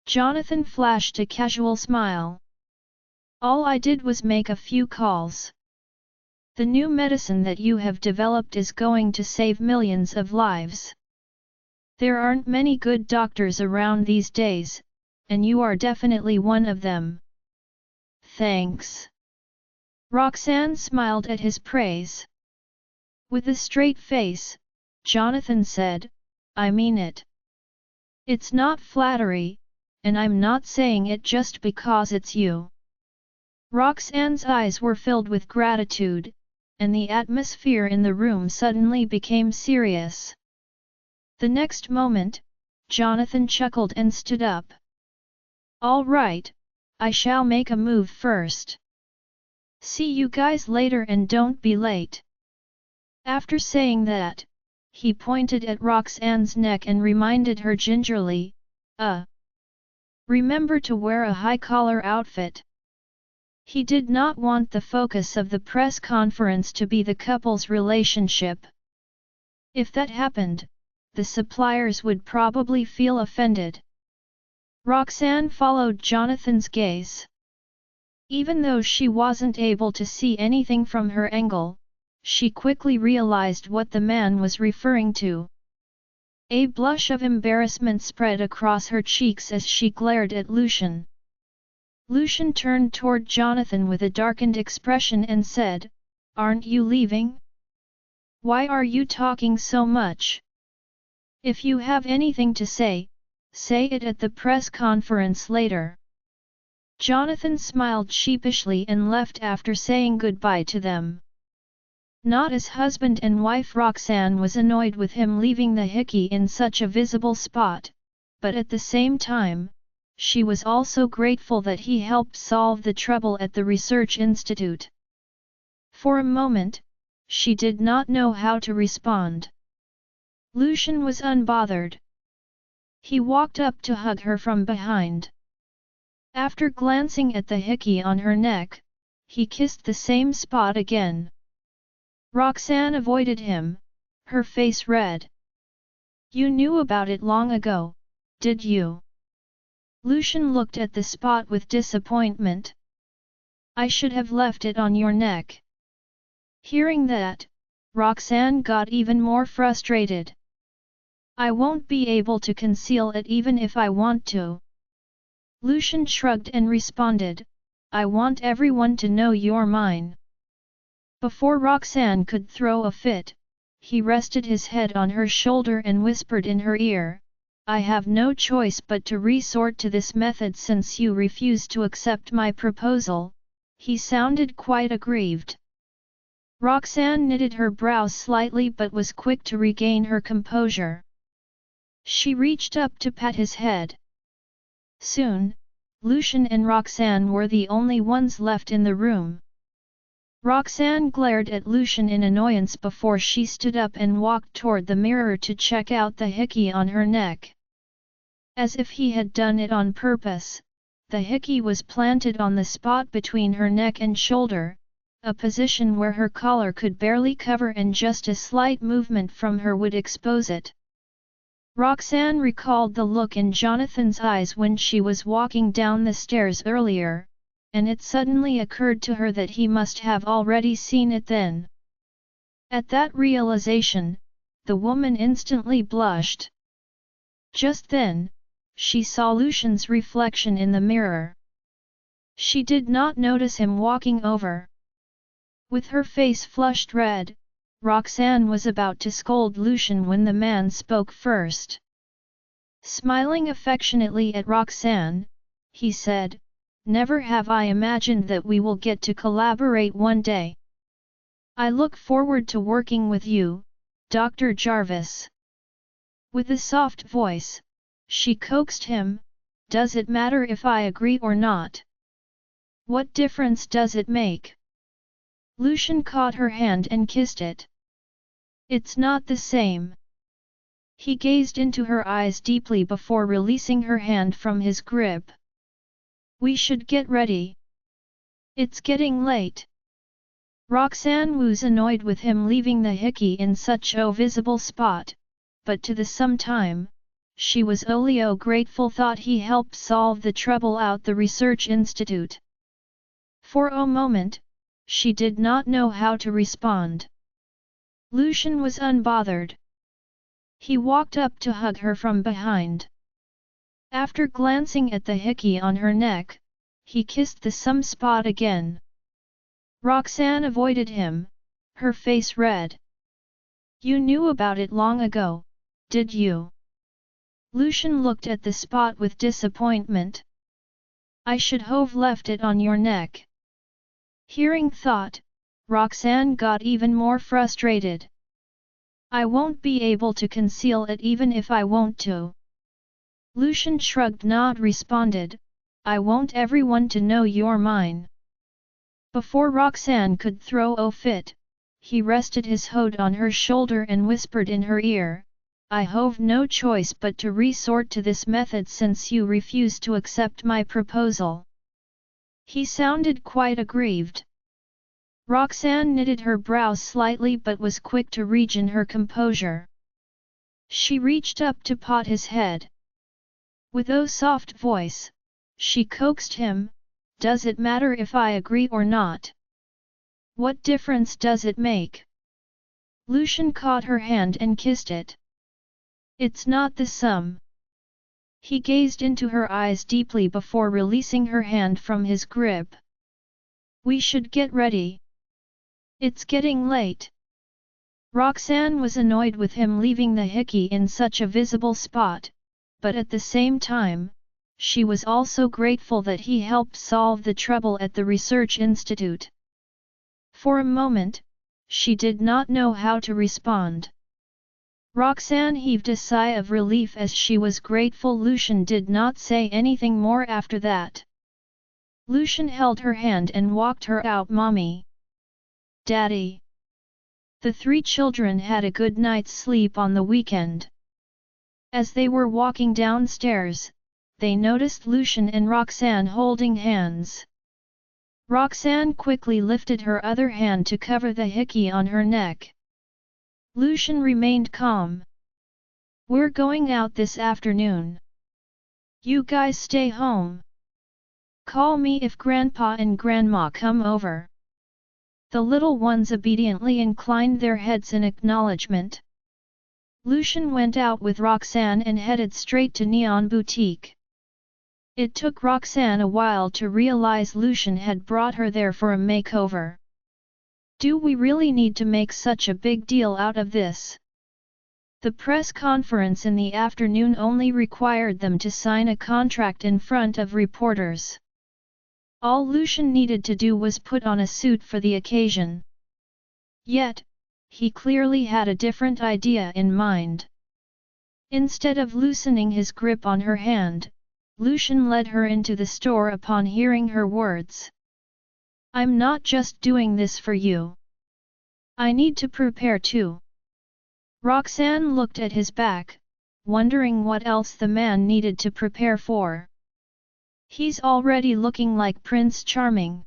Jonathan flashed a casual smile. All I did was make a few calls. The new medicine that you have developed is going to save millions of lives. There aren't many good doctors around these days, and you are definitely one of them. Thanks. Roxanne smiled at his praise. With a straight face, Jonathan said, I mean it. It's not flattery, and I'm not saying it just because it's you. Roxanne's eyes were filled with gratitude, and the atmosphere in the room suddenly became serious. The next moment, Jonathan chuckled and stood up. All right, I shall make a move first. See you guys later and don't be late. After saying that, he pointed at Roxanne's neck and reminded her gingerly, remember to wear a high-collar outfit. He did not want the focus of the press conference to be the couple's relationship. If that happened, the suppliers would probably feel offended. Roxanne followed Jonathan's gaze. Even though she wasn't able to see anything from her angle, she quickly realized what the man was referring to. A blush of embarrassment spread across her cheeks as she glared at Lucian. Lucian turned toward Jonathan with a darkened expression and said, Aren't you leaving? Why are you talking so much? If you have anything to say it at the press conference later. Jonathan smiled sheepishly and left after saying goodbye to them. Not as husband and wife, Roxanne was annoyed with him leaving the hickey in such a visible spot, but at the same time, she was also grateful that he helped solve the trouble at the research institute. For a moment, she did not know how to respond. Lucian was unbothered. He walked up to hug her from behind. After glancing at the hickey on her neck, he kissed the same spot again. Roxanne avoided him, her face red. You knew about it long ago, did you? Lucian looked at the spot with disappointment. I should have left it on your neck. Hearing that, Roxanne got even more frustrated. I won't be able to conceal it even if I want to. Lucian shrugged and responded, I want everyone to know you're mine. Before Roxanne could throw a fit, he rested his head on her shoulder and whispered in her ear, I have no choice but to resort to this method since you refuse to accept my proposal. He sounded quite aggrieved. Roxanne knitted her brows slightly but was quick to regain her composure. She reached up to pat his head. Soon, Lucian and Roxanne were the only ones left in the room. Roxanne glared at Lucian in annoyance before she stood up and walked toward the mirror to check out the hickey on her neck. As if he had done it on purpose, the hickey was planted on the spot between her neck and shoulder, a position where her collar could barely cover and just a slight movement from her would expose it. Roxanne recalled the look in Jonathan's eyes when she was walking down the stairs earlier, and it suddenly occurred to her that he must have already seen it then. At that realization, the woman instantly blushed. Just then, she saw Lucian's reflection in the mirror. She did not notice him walking over. With her face flushed red, Roxanne was about to scold Lucian when the man spoke first. Smiling affectionately at Roxanne, he said, Never have I imagined that we will get to collaborate one day. I look forward to working with you, Dr. Jarvis. With a soft voice, she coaxed him, Does it matter if I agree or not? What difference does it make? Lucian caught her hand and kissed it. It's not the same. He gazed into her eyes deeply before releasing her hand from his grip. We should get ready. It's getting late. Roxanne was annoyed with him leaving the hickey in such a visible spot, but to the same time, she was only grateful thought he helped solve the trouble out the research institute. For a moment, she did not know how to respond. Lucian was unbothered. He walked up to hug her from behind. After glancing at the hickey on her neck, he kissed the same spot again. Roxanne avoided him, her face red. You knew about it long ago, did you? Lucian looked at the spot with disappointment. I should have left it on your neck. Hearing thought, Roxanne got even more frustrated. I won't be able to conceal it even if I want to. Lucian shrugged not responded, I want everyone to know you're mine. Before Roxanne could throw a fit, he rested his hood on her shoulder and whispered in her ear, I have no choice but to resort to this method since you refuse to accept my proposal. He sounded quite aggrieved. Roxanne knitted her brows slightly but was quick to regain her composure. She reached up to pat his head. With a soft voice, she coaxed him, Does it matter if I agree or not? What difference does it make? Lucian caught her hand and kissed it. It's not the same. He gazed into her eyes deeply before releasing her hand from his grip. We should get ready. It's getting late. Roxanne was annoyed with him leaving the hickey in such a visible spot, but at the same time, she was also grateful that he helped solve the trouble at the research institute. For a moment, she did not know how to respond. Roxanne heaved a sigh of relief as she was grateful Lucian did not say anything more after that. Lucian held her hand and walked her out. Mommy. Daddy. The three children had a good night's sleep on the weekend. As they were walking downstairs, they noticed Lucian and Roxanne holding hands. Roxanne quickly lifted her other hand to cover the hickey on her neck. Lucian remained calm. "We're going out this afternoon. You guys stay home. Call me if Grandpa and Grandma come over." The little ones obediently inclined their heads in acknowledgement. Lucian went out with Roxanne and headed straight to Neon Boutique. It took Roxanne a while to realize Lucian had brought her there for a makeover. "Do we really need to make such a big deal out of this?" The press conference in the afternoon only required them to sign a contract in front of reporters. All Lucian needed to do was put on a suit for the occasion. Yet, he clearly had a different idea in mind. Instead of loosening his grip on her hand, Lucian led her into the store upon hearing her words. "I'm not just doing this for you. I need to prepare too." Roxanne looked at his back, wondering what else the man needed to prepare for. "He's already looking like Prince Charming.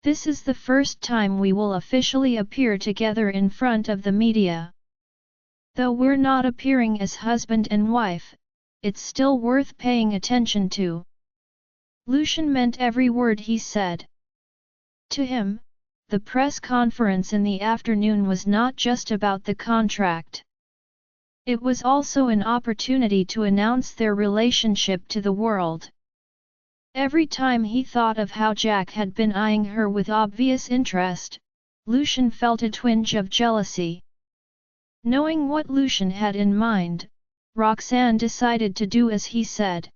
This is the first time we will officially appear together in front of the media. Though we're not appearing as husband and wife, it's still worth paying attention to." Lucian meant every word he said. To him, the press conference in the afternoon was not just about the contract. It was also an opportunity to announce their relationship to the world. Every time he thought of how Jack had been eyeing her with obvious interest, Lucian felt a twinge of jealousy. Knowing what Lucian had in mind, Roxanne decided to do as he said.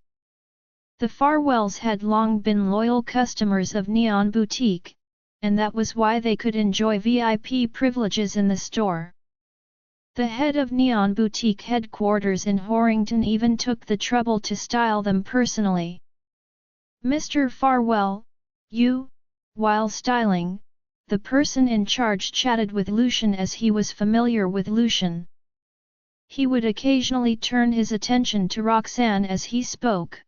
The Farwells had long been loyal customers of Neon Boutique, and that was why they could enjoy VIP privileges in the store. The head of Neon Boutique headquarters in Horrington even took the trouble to style them personally. "Mr. Farwell, while styling, the person in charge chatted with Lucian as he was familiar with Lucian. He would occasionally turn his attention to Roxanne as he spoke.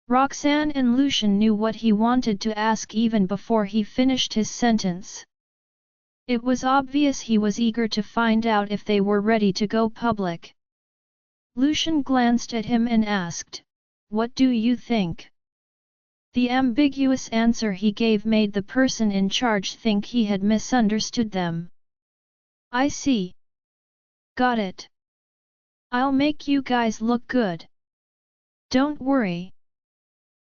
Roxanne and Lucian knew what he wanted to ask even before he finished his sentence. It was obvious he was eager to find out if they were ready to go public. Lucian glanced at him and asked, "What do you think?" The ambiguous answer he gave made the person in charge think he had misunderstood them. "I see. Got it. I'll make you guys look good. Don't worry."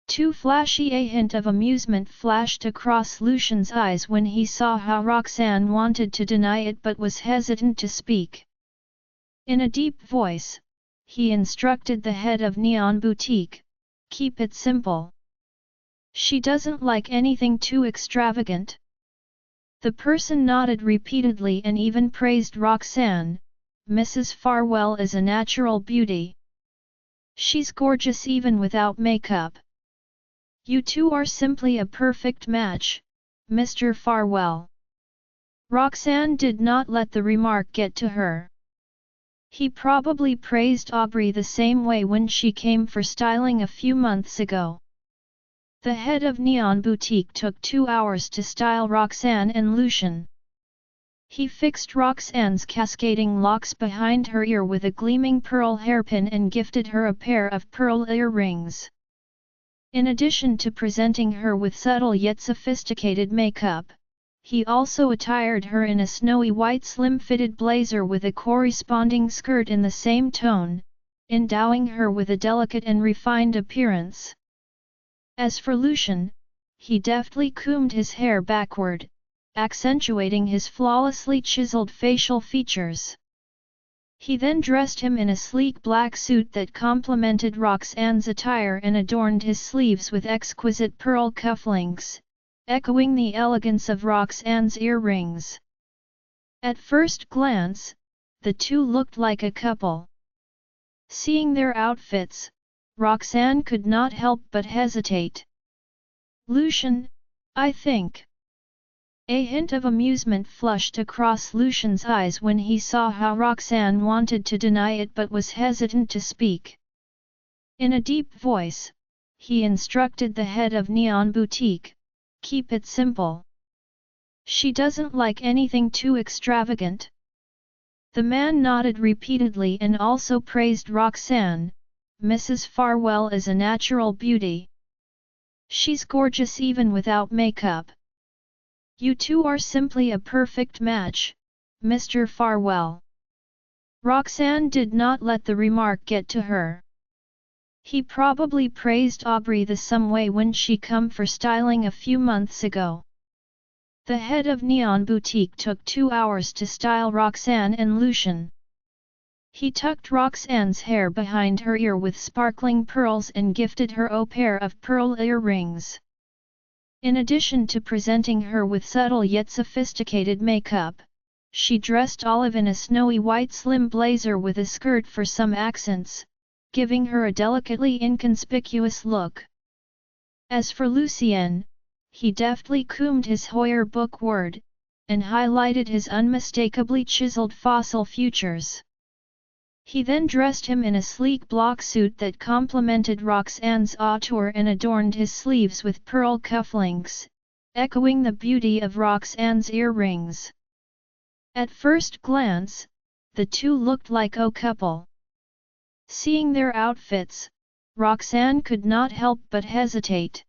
Too flashy. A hint of amusement flashed across Lucian's eyes when he saw how Roxanne wanted to deny it but was hesitant to speak. In a deep voice, he instructed the head of Neon Boutique, "Keep it simple. She doesn't like anything too extravagant." The person nodded repeatedly and even praised Roxanne. "Mrs. Farwell is a natural beauty. She's gorgeous even without makeup. You two are simply a perfect match, Mr. Farwell." Roxanne did not let the remark get to her. He probably praised Aubrey the same way when she came for styling a few months ago. The head of Neon Boutique took 2 hours to style Roxanne and Lucian. He fixed Roxanne's cascading locks behind her ear with a gleaming pearl hairpin and gifted her a pair of pearl earrings. In addition to presenting her with subtle yet sophisticated makeup, he also attired her in a snowy white slim-fitted blazer with a corresponding skirt in the same tone, endowing her with a delicate and refined appearance. As for Lucian, he deftly combed his hair backward, accentuating his flawlessly chiseled facial features. He then dressed him in a sleek black suit that complemented Roxanne's attire and adorned his sleeves with exquisite pearl cufflinks, echoing the elegance of Roxanne's earrings. At first glance, the two looked like a couple. Seeing their outfits, Roxanne could not help but hesitate. "Lucian, I think A hint of amusement flushed across Lucian's eyes when he saw how Roxanne wanted to deny it but was hesitant to speak. In a deep voice, he instructed the head of Neon Boutique, "Keep it simple. She doesn't like anything too extravagant." The man nodded repeatedly and also praised Roxanne. "Mrs. Farwell is a natural beauty. She's gorgeous even without makeup. You two are simply a perfect match, Mr. Farwell." Roxanne did not let the remark get to her. He probably praised Aubrey the some way when she come for styling a few months ago. The head of Neon Boutique took 2 hours to style Roxanne and Lucian. He tucked Roxanne's hair behind her ear with sparkling pearls and gifted her a pair of pearl earrings. In addition to presenting her with subtle yet sophisticated makeup, she dressed Olive in a snowy white slim blazer with a skirt for some accents, giving her a delicately inconspicuous look. As for Lucien, he deftly combed his Hoyer book word, and highlighted his unmistakably chiseled fossil features. He then dressed him in a sleek block suit that complemented Roxanne's auteur and adorned his sleeves with pearl cufflinks, echoing the beauty of Roxanne's earrings. At first glance, the two looked like a couple. Seeing their outfits, Roxanne could not help but hesitate.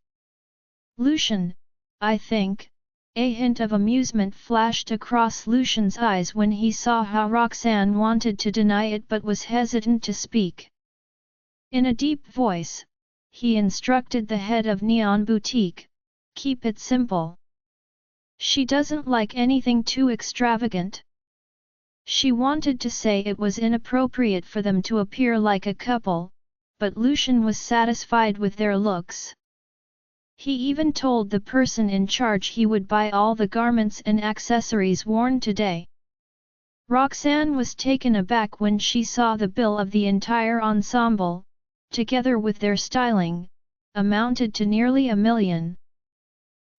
"Lucian, I think," a hint of amusement flashed across Lucian's eyes when he saw how Roxanne wanted to deny it but was hesitant to speak. In a deep voice, he instructed the head of Neon Boutique, "Keep it simple. She doesn't like anything too extravagant." She wanted to say it was inappropriate for them to appear like a couple, but Lucian was satisfied with their looks. He even told the person in charge he would buy all the garments and accessories worn today. Roxanne was taken aback when she saw the bill of the entire ensemble, together with their styling, amounted to nearly $1 million.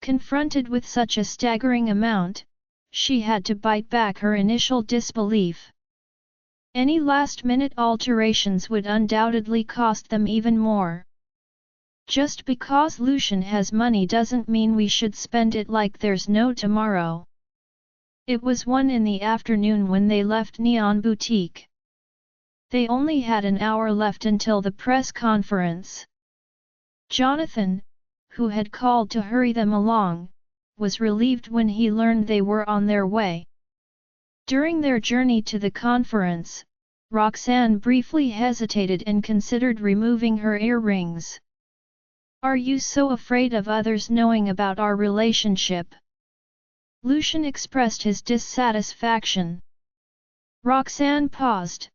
Confronted with such a staggering amount, she had to bite back her initial disbelief. Any last-minute alterations would undoubtedly cost them even more. Just because Lucian has money doesn't mean we should spend it like there's no tomorrow. It was 1 in the afternoon when they left Neon Boutique. They only had an hour left until the press conference. Jonathan, who had called to hurry them along, was relieved when he learned they were on their way. During their journey to the conference, Roxanne briefly hesitated and considered removing her earrings. "Are you so afraid of others knowing about our relationship?" Lucian expressed his dissatisfaction. Roxanne paused.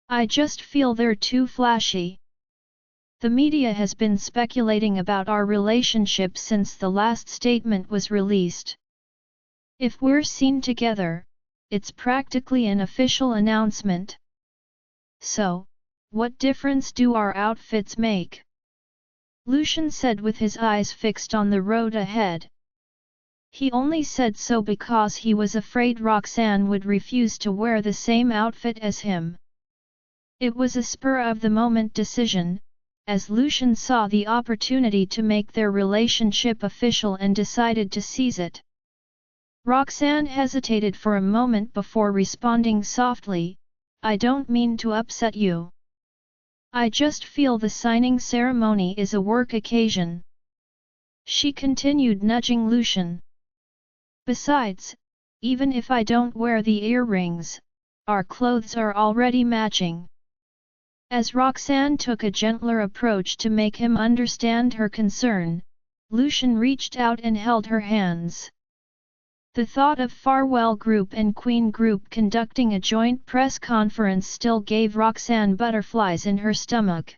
"I just feel they're too flashy. The media has been speculating about our relationship since the last statement was released. If we're seen together, it's practically an official announcement. So, what difference do our outfits make?" Lucian said with his eyes fixed on the road ahead. He only said so because he was afraid Roxanne would refuse to wear the same outfit as him. It was a spur-of-the-moment decision, as Lucian saw the opportunity to make their relationship official and decided to seize it. Roxanne hesitated for a moment before responding softly, "I don't mean to upset you. I just feel the signing ceremony is a work occasion." She continued nudging Lucian. "Besides, even if I don't wear the earrings, our clothes are already matching." As Roxanne took a gentler approach to make him understand her concern, Lucian reached out and held her hands. The thought of Farwell Group and Queen Group conducting a joint press conference still gave Roxanne butterflies in her stomach.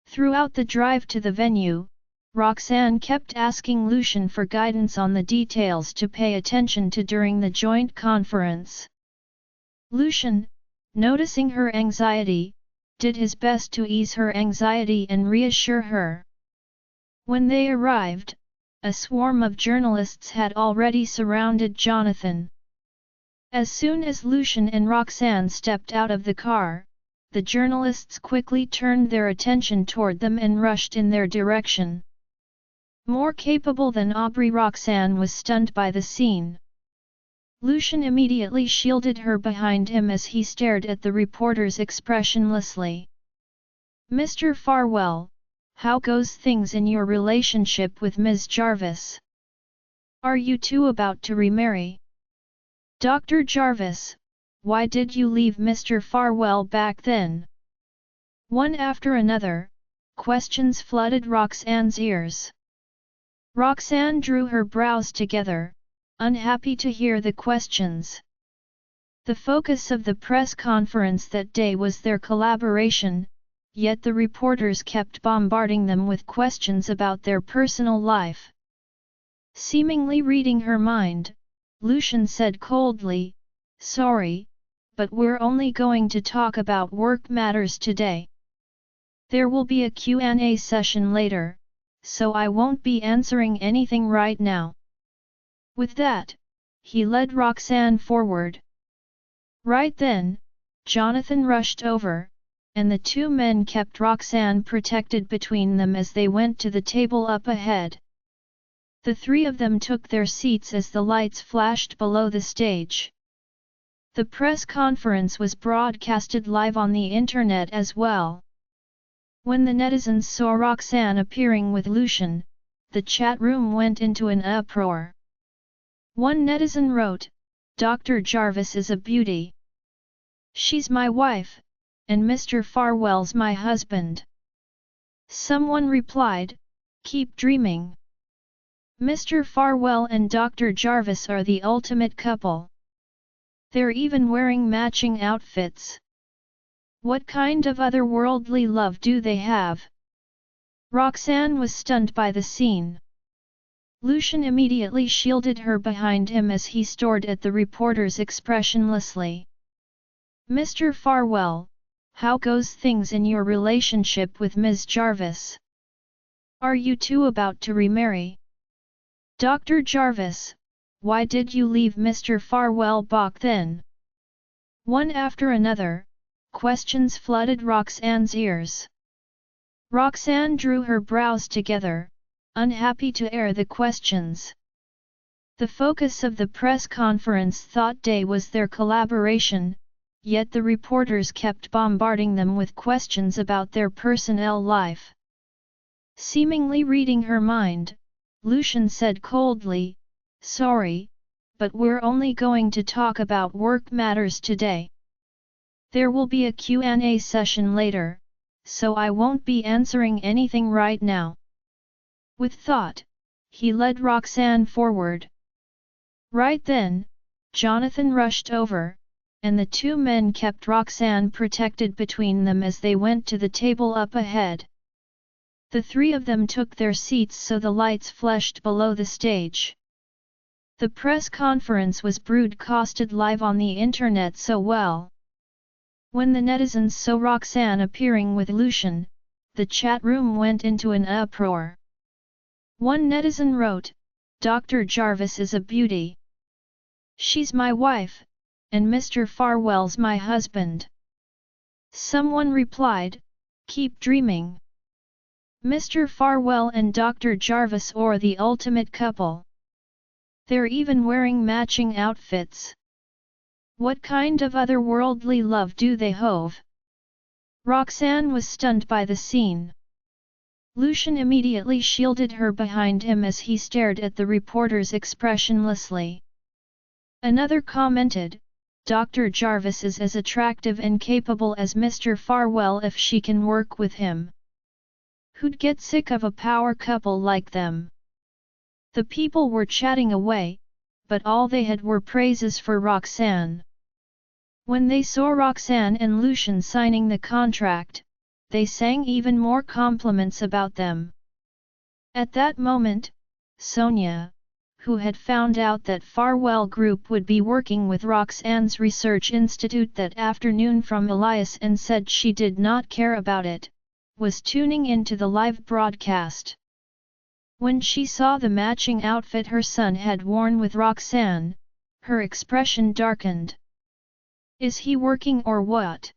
Throughout the drive to the venue, Roxanne kept asking Lucian for guidance on the details to pay attention to during the joint conference. Lucian, noticing her anxiety, did his best to ease her anxiety and reassure her. When they arrived, a swarm of journalists had already surrounded Jonathan. As soon as Lucian and Roxanne stepped out of the car, the journalists quickly turned their attention toward them and rushed in their direction. More capable than Aubrey, Roxanne was stunned by the scene. Lucian immediately shielded her behind him as he stared at the reporters expressionlessly. "Mr. Farwell, how goes things in your relationship with Ms. Jarvis? Are you two about to remarry? Dr. Jarvis, why did you leave Mr. Farwell back then?" One after another, questions flooded Roxanne's ears. Roxanne drew her brows together, unhappy to hear the questions. The focus of the press conference that day was their collaboration, yet the reporters kept bombarding them with questions about their personal life. Seemingly reading her mind, Lucian said coldly, "Sorry, but we're only going to talk about work matters today. There will be a Q&A session later, so I won't be answering anything right now." With that, he led Roxanne forward. Right then, Jonathan rushed over, and the two men kept Roxanne protected between them as they went to the table up ahead. The three of them took their seats as the lights flashed below the stage. The press conference was broadcasted live on the internet as well. When the netizens saw Roxanne appearing with Lucian, the chat room went into an uproar. One netizen wrote, "Dr. Jarvis is a beauty. She's my wife, and Mr. Farwell's my husband." Someone replied, "Keep dreaming. Mr. Farwell and Dr. Jarvis are the ultimate couple. They're even wearing matching outfits. What kind of otherworldly love do they have?" Roxanne was stunned by the scene. Lucian immediately shielded her behind him as he stared at the reporters expressionlessly. "Mr. Farwell, how goes things in your relationship with Ms. Jarvis? Are you two about to remarry? Dr. Jarvis, why did you leave Mr. Farwell back then?" One after another, questions flooded Roxanne's ears. Roxanne drew her brows together, unhappy to air the questions. The focus of the press conference that day was their collaboration, yet the reporters kept bombarding them with questions about their personal life. Seemingly reading her mind, Lucian said coldly, "Sorry, but we're only going to talk about work matters today. There will be a Q&A session later, so I won't be answering anything right now." With thought, he led Roxanne forward. Right then, Jonathan rushed over, and the two men kept Roxanne protected between them as they went to the table up ahead. The three of them took their seats so the lights flashed below the stage. The press conference was broadcasted live on the internet so well. When the netizens saw Roxanne appearing with Lucian, the chat room went into an uproar. One netizen wrote, "Dr. Jarvis is a beauty. She's my wife, and Mr. Farwell's my husband." Someone replied, "Keep dreaming. Mr. Farwell and Dr. Jarvis are the ultimate couple. They're even wearing matching outfits. What kind of otherworldly love do they have?" Roxanne was stunned by the scene. Lucian immediately shielded her behind him as he stared at the reporters expressionlessly. Another commented, "Dr. Jarvis is as attractive and capable as Mr. Farwell if she can work with him. Who'd get sick of a power couple like them?" The people were chatting away, but all they had were praises for Roxanne. When they saw Roxanne and Lucian signing the contract, they sang even more compliments about them. At that moment, Sonia, who had found out that Farwell Group would be working with Roxanne's research institute that afternoon from Elias and said she did not care about it, was tuning into the live broadcast. When she saw the matching outfit her son had worn with Roxanne, her expression darkened. Is he working or what?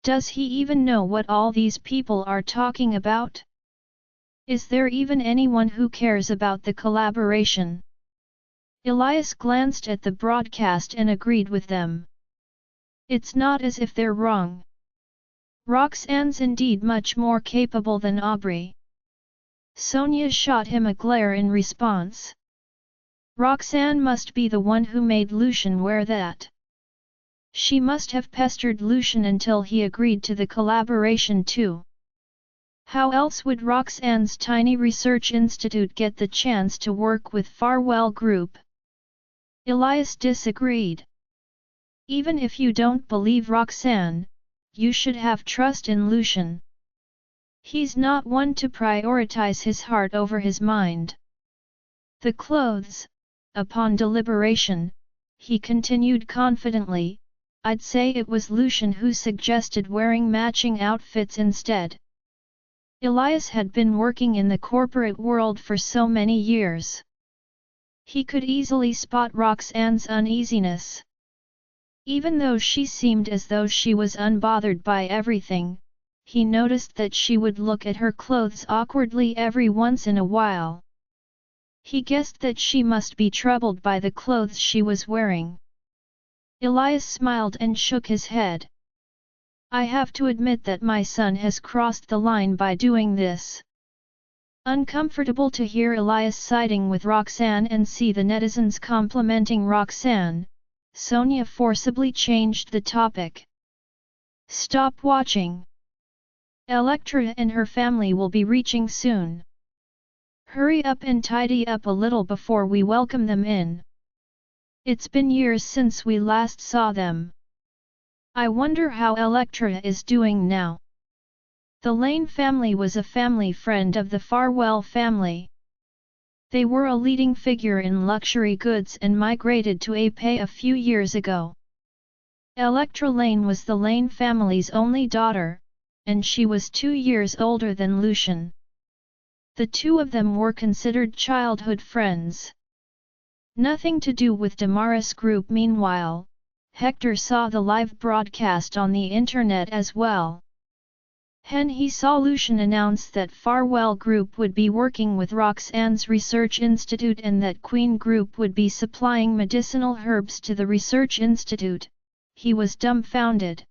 Does he even know what all these people are talking about? Is there even anyone who cares about the collaboration? Elias glanced at the broadcast and agreed with them. It's not as if they're wrong. Roxanne's indeed much more capable than Aubrey. Sonia shot him a glare in response. Roxanne must be the one who made Lucian wear that. She must have pestered Lucian until he agreed to the collaboration too. How else would Roxanne's tiny research institute get the chance to work with Farwell Group? Elias disagreed. Even if you don't believe Roxanne, you should have trust in Lucian. He's not one to prioritize his heart over his mind. The clothes, upon deliberation, he continued confidently, I'd say it was Lucian who suggested wearing matching outfits instead. Elias had been working in the corporate world for so many years. He could easily spot Roxanne's uneasiness. Even though she seemed as though she was unbothered by everything, he noticed that she would look at her clothes awkwardly every once in a while. He guessed that she must be troubled by the clothes she was wearing. Elias smiled and shook his head. I have to admit that my son has crossed the line by doing this. Uncomfortable to hear Elias siding with Roxanne and see the netizens complimenting Roxanne, Sonia forcibly changed the topic. Stop watching. Electra and her family will be reaching soon. Hurry up and tidy up a little before we welcome them in. It's been years since we last saw them. I wonder how Electra is doing now. The Lane family was a family friend of the Farwell family. They were a leading figure in luxury goods and migrated to AP a few years ago. Electra Lane was the Lane family's only daughter, and she was 2 years older than Lucian. The two of them were considered childhood friends. Nothing to do with Damaris Group. Meanwhile, Hector saw the live broadcast on the internet as well. He saw Lucian announce that Farwell Group would be working with Roxanne's Research Institute and that Queen Group would be supplying medicinal herbs to the Research Institute. He was dumbfounded.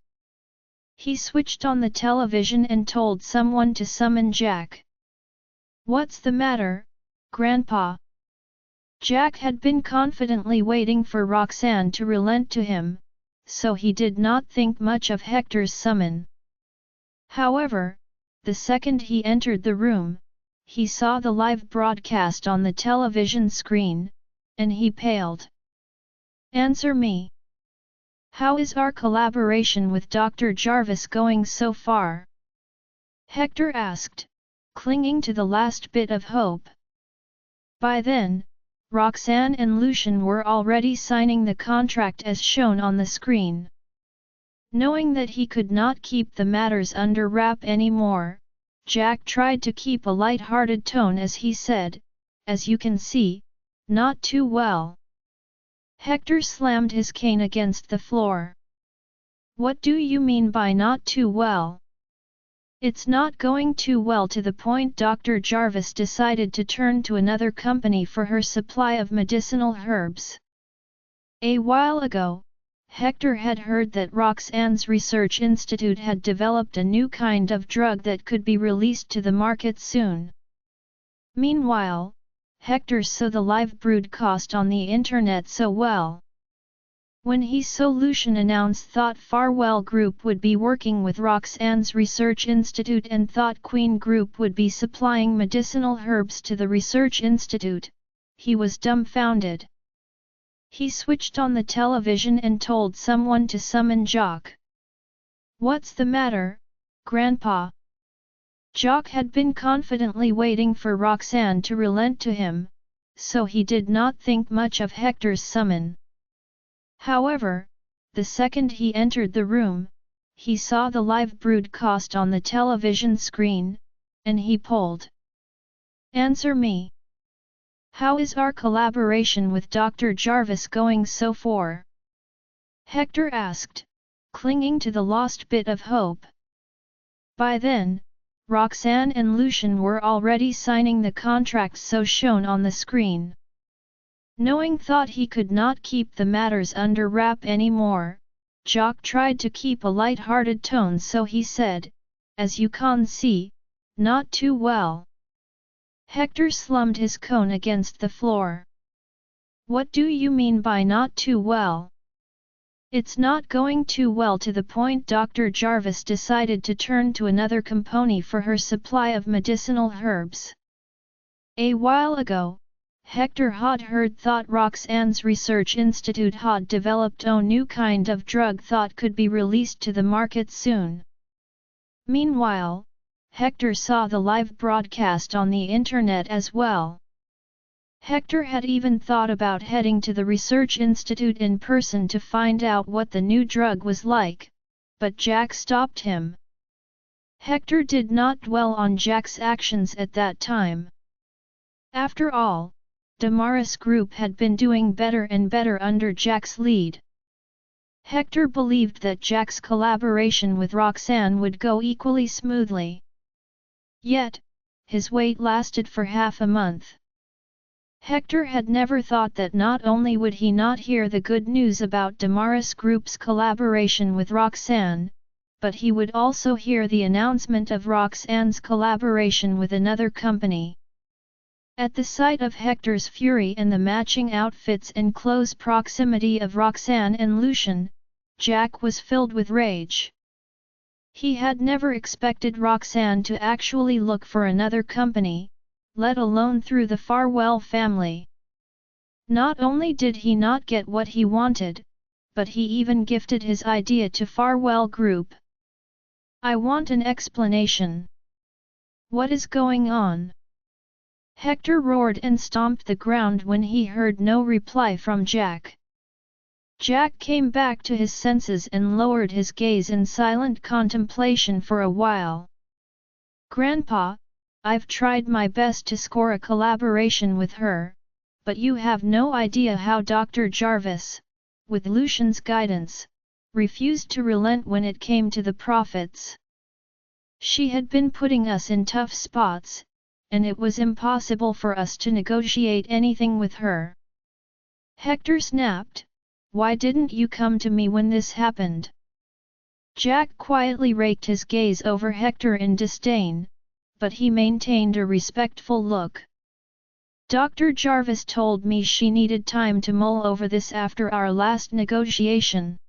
He switched on the television and told someone to summon Jack. What's the matter, Grandpa? Jack had been confidently waiting for Roxanne to relent to him, so he did not think much of Hector's summon. However, the second he entered the room, he saw the live broadcast on the television screen, and he paled. Answer me. How is our collaboration with Dr. Jarvis going so far? Hector asked, clinging to the last bit of hope. By then, Roxanne and Lucian were already signing the contract as shown on the screen. Knowing that he could not keep the matters under wrap anymore, Jack tried to keep a light-hearted tone as he said, as you can see, not too well. Hector slammed his cane against the floor. What do you mean by not too well? It's not going too well to the point Dr. Jarvis decided to turn to another company for her supply of medicinal herbs. A while ago, Hector had heard that Roxanne's Research Institute had developed a new kind of drug that could be released to the market soon. Meanwhile, Hector saw the live broadcast on the internet so well. When he saw Lucian announce thought Farwell Group would be working with Roxanne's Research Institute and thought Queen Group would be supplying medicinal herbs to the Research Institute, he was dumbfounded. He switched on the television and told someone to summon Jock. What's the matter, Grandpa? Jock had been confidently waiting for Roxanne to relent to him, so he did not think much of Hector's summon. However, the second he entered the room, he saw the live broadcast on the television screen, and he pulled. Answer me. How is our collaboration with Dr. Jarvis going so far? Hector asked, clinging to the lost bit of hope. By then, Roxanne and Lucian were already signing the contracts so shown on the screen. Knowing thought he could not keep the matters under wrap anymore, Jock tried to keep a light-hearted tone, so he said, "As you can see, not too well." Hector slammed his cone against the floor. "What do you mean by not too well?" "It's not going too well to the point Dr. Jarvis decided to turn to another company for her supply of medicinal herbs. A while ago, Hector had heard thought Roxanne's research institute had developed a new kind of drug thought could be released to the market soon. Meanwhile, Hector saw the live broadcast on the internet as well. Hector had even thought about heading to the research institute in person to find out what the new drug was like, but Jack stopped him. Hector did not dwell on Jack's actions at that time. After all, Damaris Group had been doing better and better under Jack's lead. Hector believed that Jack's collaboration with Roxanne would go equally smoothly. Yet, his wait lasted for half a month. Hector had never thought that not only would he not hear the good news about Damaris Group's collaboration with Roxanne, but he would also hear the announcement of Roxanne's collaboration with another company. At the sight of Hector's fury and the matching outfits in close proximity of Roxanne and Lucian, Jack was filled with rage. He had never expected Roxanne to actually look for another company, let alone through the Farwell family. Not only did he not get what he wanted, but he even gifted his idea to Farwell Group. "I want an explanation. What is going on?" Hector roared and stomped the ground when he heard no reply from Jack. Jack came back to his senses and lowered his gaze in silent contemplation for a while. "Grandpa, I've tried my best to score a collaboration with her, but you have no idea how Dr. Jarvis, with Lucian's guidance, refused to relent when it came to the profits. She had been putting us in tough spots, and it was impossible for us to negotiate anything with her." Hector snapped, "Why didn't you come to me when this happened?" Jack quietly raked his gaze over Hector in disdain, but he maintained a respectful look. "Dr. Jarvis told me she needed time to mull over this after our last negotiation.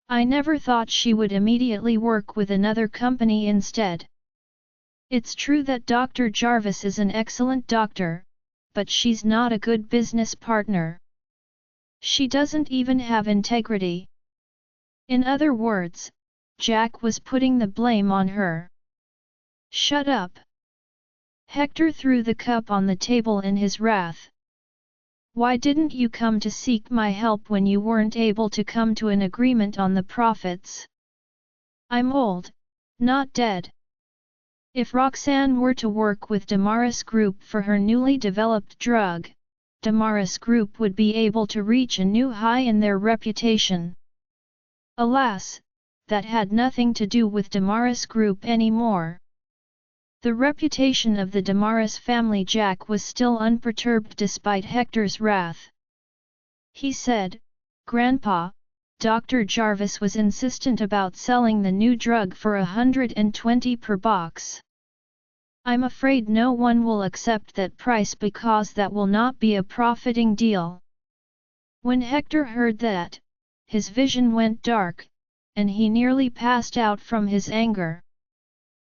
I never thought she would immediately work with another company instead. It's true that Dr. Jarvis is an excellent doctor, but she's not a good business partner. She doesn't even have integrity." In other words, Jack was putting the blame on her. "Shut up!" Hector threw the cup on the table in his wrath. "Why didn't you come to seek my help when you weren't able to come to an agreement on the profits? I'm old, not dead. If Roxanne were to work with Damaris Group for her newly developed drug, Damaris Group would be able to reach a new high in their reputation. Alas, that had nothing to do with Damaris Group anymore." The reputation of the Damaris family. Jack was still unperturbed despite Hector's wrath. He said, "Grandpa, Dr. Jarvis was insistent about selling the new drug for 120 per box. I'm afraid no one will accept that price because that will not be a profiting deal." When Hector heard that, his vision went dark, and he nearly passed out from his anger.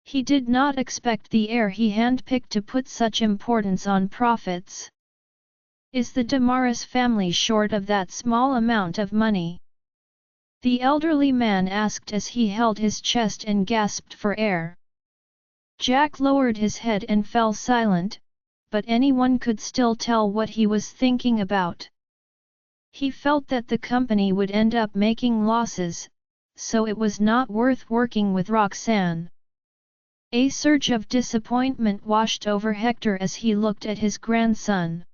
He did not expect the heir he handpicked to put such importance on profits. "Is the Damaris family short of that small amount of money?" the elderly man asked as he held his chest and gasped for air. Jack lowered his head and fell silent, but anyone could still tell what he was thinking about. He felt that the company would end up making losses, so it was not worth working with Roxanne. A surge of disappointment washed over Hector as he looked at his grandson.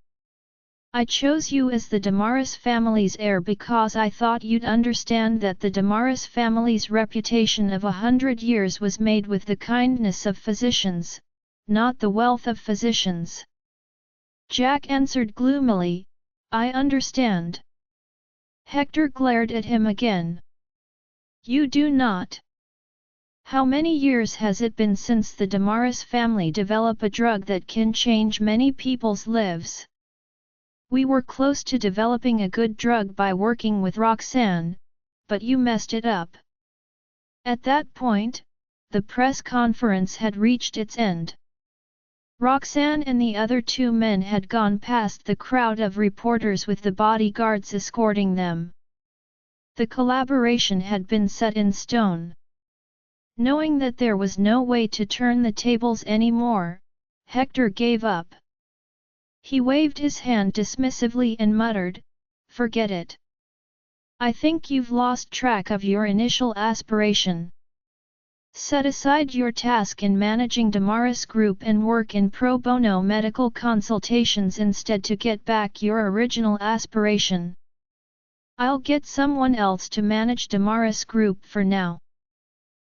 I chose you as the Damaris family's heir because I thought you'd understand that the Damaris family's reputation of 100 years was made with the kindness of physicians, not the wealth of physicians. Jack answered gloomily, I understand. Hector glared at him again. You do not. How many years has it been since the Damaris family developed a drug that can change many people's lives? We were close to developing a good drug by working with Roxanne, but you messed it up. At that point, the press conference had reached its end. Roxanne and the other two men had gone past the crowd of reporters with the bodyguards escorting them. The collaboration had been set in stone. Knowing that there was no way to turn the tables anymore, Hector gave up. He waved his hand dismissively and muttered, Forget it. I think you've lost track of your initial aspiration. Set aside your task in managing Damaris Group and work in pro bono medical consultations instead to get back your original aspiration. I'll get someone else to manage Damaris Group for now.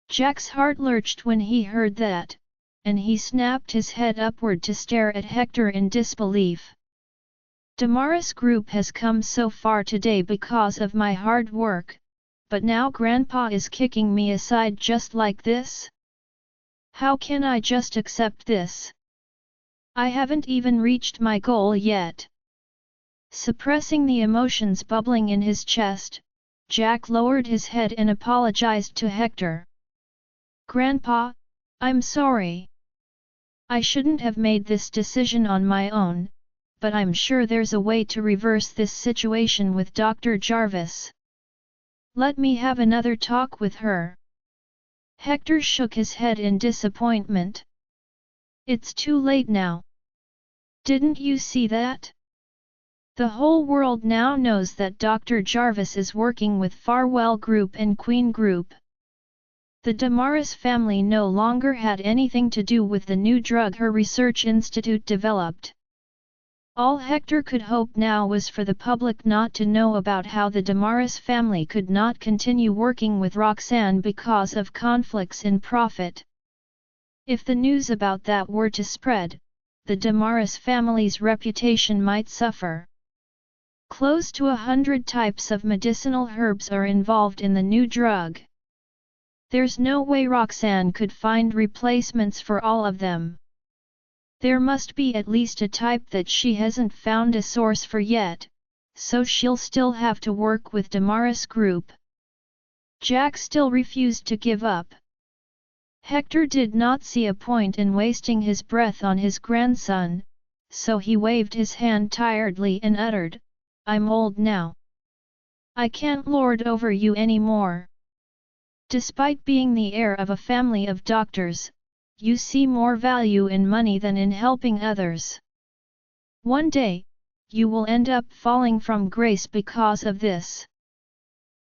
Jack's heart lurched when he heard that, and he snapped his head upward to stare at Hector in disbelief. Damaris Group has come so far today because of my hard work, but now Grandpa is kicking me aside just like this? How can I just accept this? I haven't even reached my goal yet. Suppressing the emotions bubbling in his chest, Jack lowered his head and apologized to Hector. Grandpa, I'm sorry. I shouldn't have made this decision on my own, but I'm sure there's a way to reverse this situation with Dr. Jarvis. Let me have another talk with her. Hector shook his head in disappointment. It's too late now. Didn't you see that? The whole world now knows that Dr. Jarvis is working with Farwell Group and Queen Group. The Damaris family no longer had anything to do with the new drug her research institute developed. All Hector could hope now was for the public not to know about how the Damaris family could not continue working with Roxanne because of conflicts in profit. If the news about that were to spread, the Damaris family's reputation might suffer. Close to 100 types of medicinal herbs are involved in the new drug. There's no way Roxanne could find replacements for all of them. There must be at least a type that she hasn't found a source for yet, so she'll still have to work with Damaris Group. Jack still refused to give up. Hector did not see a point in wasting his breath on his grandson, so he waved his hand tiredly and uttered, I'm old now. I can't lord over you anymore. Despite being the heir of a family of doctors, you see more value in money than in helping others. One day, you will end up falling from grace because of this.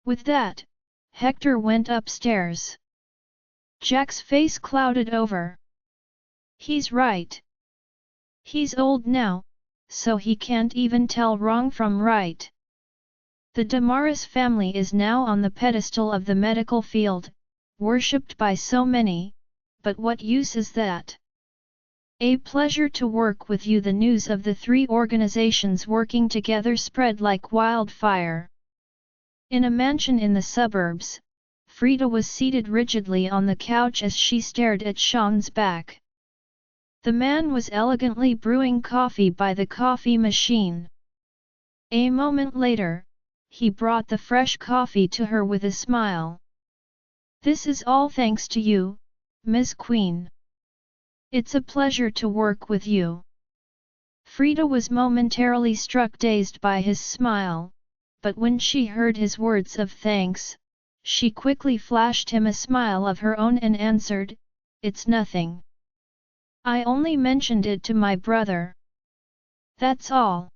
With that, Hector went upstairs. Jack's face clouded over. He's right. He's old now, so he can't even tell wrong from right. The Damaris family is now on the pedestal of the medical field, worshipped by so many, but what use is that? A pleasure to work with you. The news of the three organizations working together spread like wildfire. In a mansion in the suburbs, Frida was seated rigidly on the couch as she stared at Sean's back. The man was elegantly brewing coffee by the coffee machine. A moment later, he brought the fresh coffee to her with a smile. This is all thanks to you, Ms. Queen. It's a pleasure to work with you. Frida was momentarily struck dazed by his smile, but when she heard his words of thanks, she quickly flashed him a smile of her own and answered, It's nothing. I only mentioned it to my brother. That's all.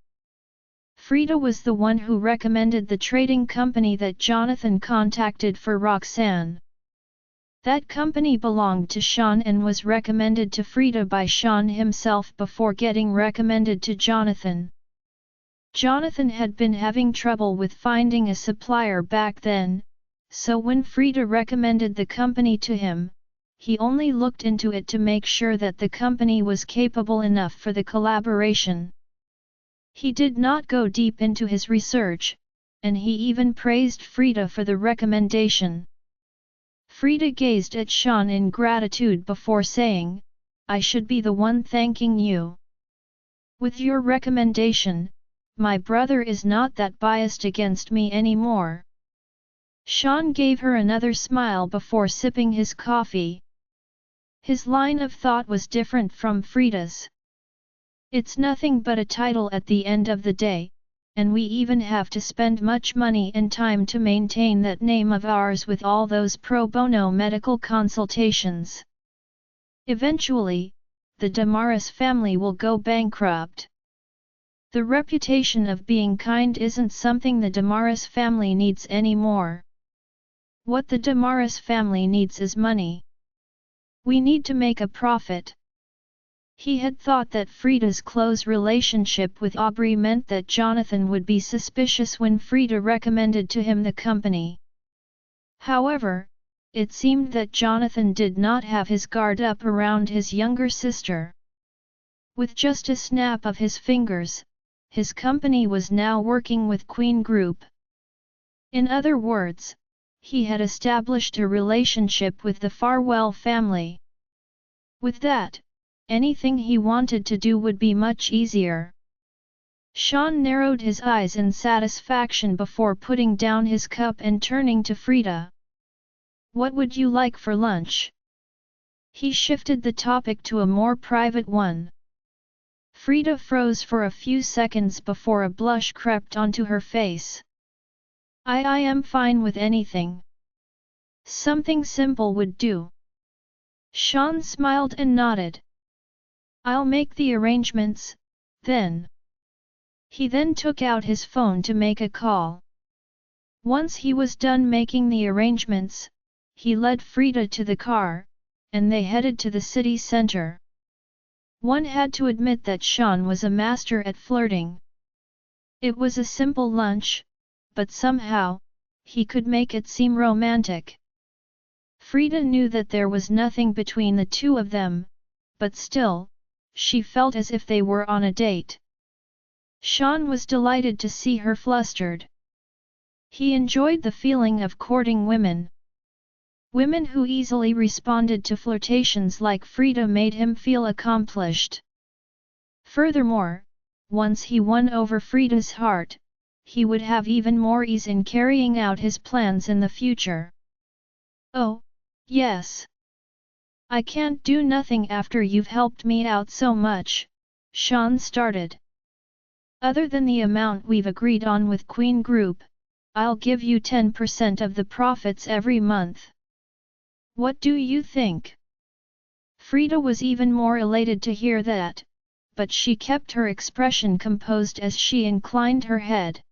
Frida was the one who recommended the trading company that Jonathan contacted for Roxanne. That company belonged to Sean and was recommended to Frida by Sean himself before getting recommended to Jonathan. Jonathan had been having trouble with finding a supplier back then, so when Frida recommended the company to him, he only looked into it to make sure that the company was capable enough for the collaboration. He did not go deep into his research, and he even praised Frida for the recommendation. Frida gazed at Sean in gratitude before saying, "I should be the one thanking you. With your recommendation, my brother is not that biased against me anymore." Sean gave her another smile before sipping his coffee. His line of thought was different from Frida's. "It's nothing but a title at the end of the day, and we even have to spend much money and time to maintain that name of ours with all those pro bono medical consultations. Eventually, the Damaris family will go bankrupt. The reputation of being kind isn't something the Damaris family needs anymore. What the Damaris family needs is money. We need to make a profit." He had thought that Frida's close relationship with Aubrey meant that Jonathan would be suspicious when Frida recommended to him the company. However, it seemed that Jonathan did not have his guard up around his younger sister. With just a snap of his fingers, his company was now working with Queen Group. In other words, he had established a relationship with the Farwell family. With that, anything he wanted to do would be much easier. Sean narrowed his eyes in satisfaction before putting down his cup and turning to Frida. "What would you like for lunch?" He shifted the topic to a more private one. Frida froze for a few seconds before a blush crept onto her face. I am fine with anything. Something simple would do." Sean smiled and nodded. "I'll make the arrangements, then." He then took out his phone to make a call. Once he was done making the arrangements, he led Frida to the car, and they headed to the city center. One had to admit that Sean was a master at flirting. It was a simple lunch, but somehow, he could make it seem romantic. Frida knew that there was nothing between the two of them, but still, she felt as if they were on a date. Sean was delighted to see her flustered. He enjoyed the feeling of courting women. Women who easily responded to flirtations like Frida made him feel accomplished. Furthermore, once he won over Frida's heart, he would have even more ease in carrying out his plans in the future. "Oh, yes. I can't do nothing after you've helped me out so much," Sean started. "Other than the amount we've agreed on with Queen Group, I'll give you 10% of the profits every month. What do you think?" Frida was even more elated to hear that, but she kept her expression composed as she inclined her head.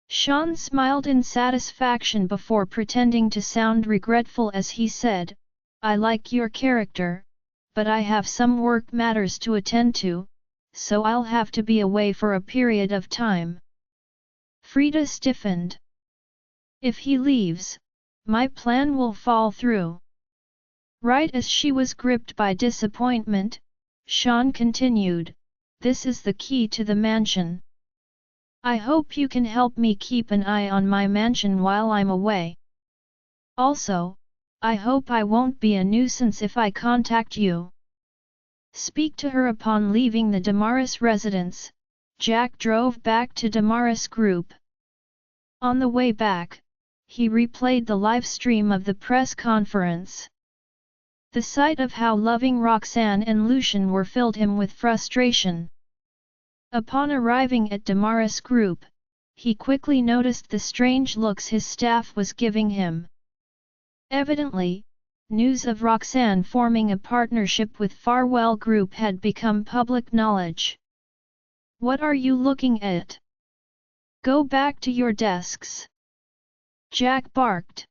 Sean smiled in satisfaction before pretending to sound regretful as he said, "I like your character, but I have some work matters to attend to, so I'll have to be away for a period of time." Frida stiffened. "If he leaves, my plan will fall through." Right as she was gripped by disappointment, Sean continued, "This is the key to the mansion. I hope you can help me keep an eye on my mansion while I'm away. Also, I hope I won't be a nuisance if I contact you." Speak to her. Upon leaving the Damaris residence, Jack drove back to Damaris Group. On the way back, he replayed the live stream of the press conference. The sight of how loving Roxanne and Lucian were filled him with frustration. Upon arriving at Damaris Group, he quickly noticed the strange looks his staff was giving him. Evidently, news of Roxanne forming a partnership with Farwell Group had become public knowledge. "What are you looking at? Go back to your desks!" Jack barked.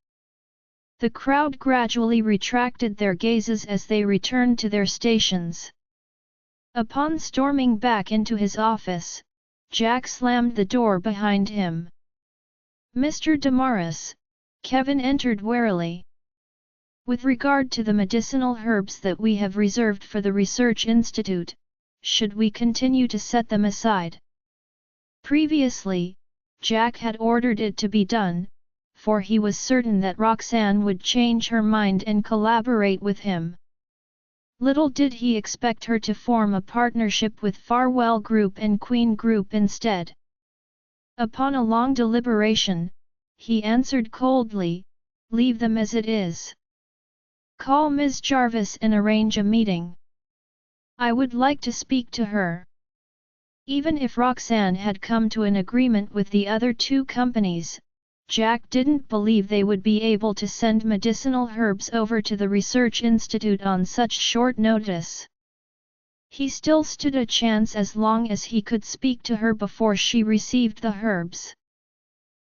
The crowd gradually retracted their gazes as they returned to their stations. Upon storming back into his office, Jack slammed the door behind him. "Mr. Damaris," Kevin entered warily. "With regard to the medicinal herbs that we have reserved for the research institute, should we continue to set them aside?" Previously, Jack had ordered it to be done, for he was certain that Roxanne would change her mind and collaborate with him. Little did he expect her to form a partnership with Farwell Group and Queen Group instead. Upon a long deliberation, he answered coldly, "Leave them as it is. Call Ms. Jarvis and arrange a meeting. I would like to speak to her." Even if Roxanne had come to an agreement with the other two companies, Jack didn't believe they would be able to send medicinal herbs over to the research institute on such short notice. He still stood a chance as long as he could speak to her before she received the herbs.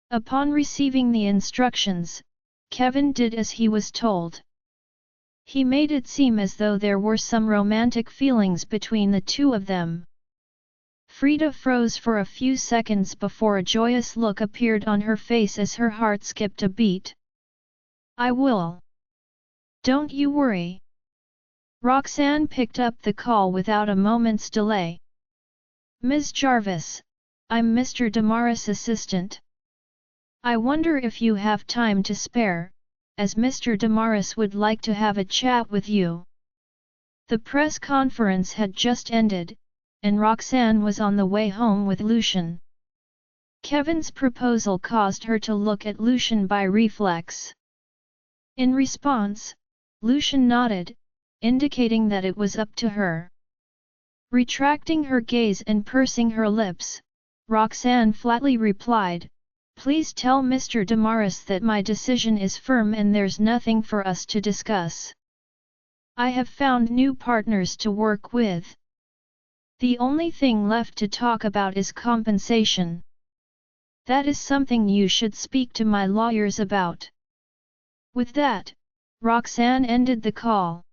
Upon receiving the instructions, Kevin did as he was told. He made it seem as though there were some romantic feelings between the two of them. Frida froze for a few seconds before a joyous look appeared on her face as her heart skipped a beat. "I will. Don't you worry." Roxanne picked up the call without a moment's delay. "Ms. Jarvis, I'm Mr. Damaris' assistant. I wonder if you have time to spare, as Mr. Damaris would like to have a chat with you." The press conference had just ended, and Roxanne was on the way home with Lucian. Kevin's proposal caused her to look at Lucian by reflex. In response, Lucian nodded, indicating that it was up to her. Retracting her gaze and pursing her lips, Roxanne flatly replied, "Please tell Mr. Damaris that my decision is firm and there's nothing for us to discuss. I have found new partners to work with. The only thing left to talk about is compensation. That is something you should speak to my lawyers about." With that, Roxanne ended the call.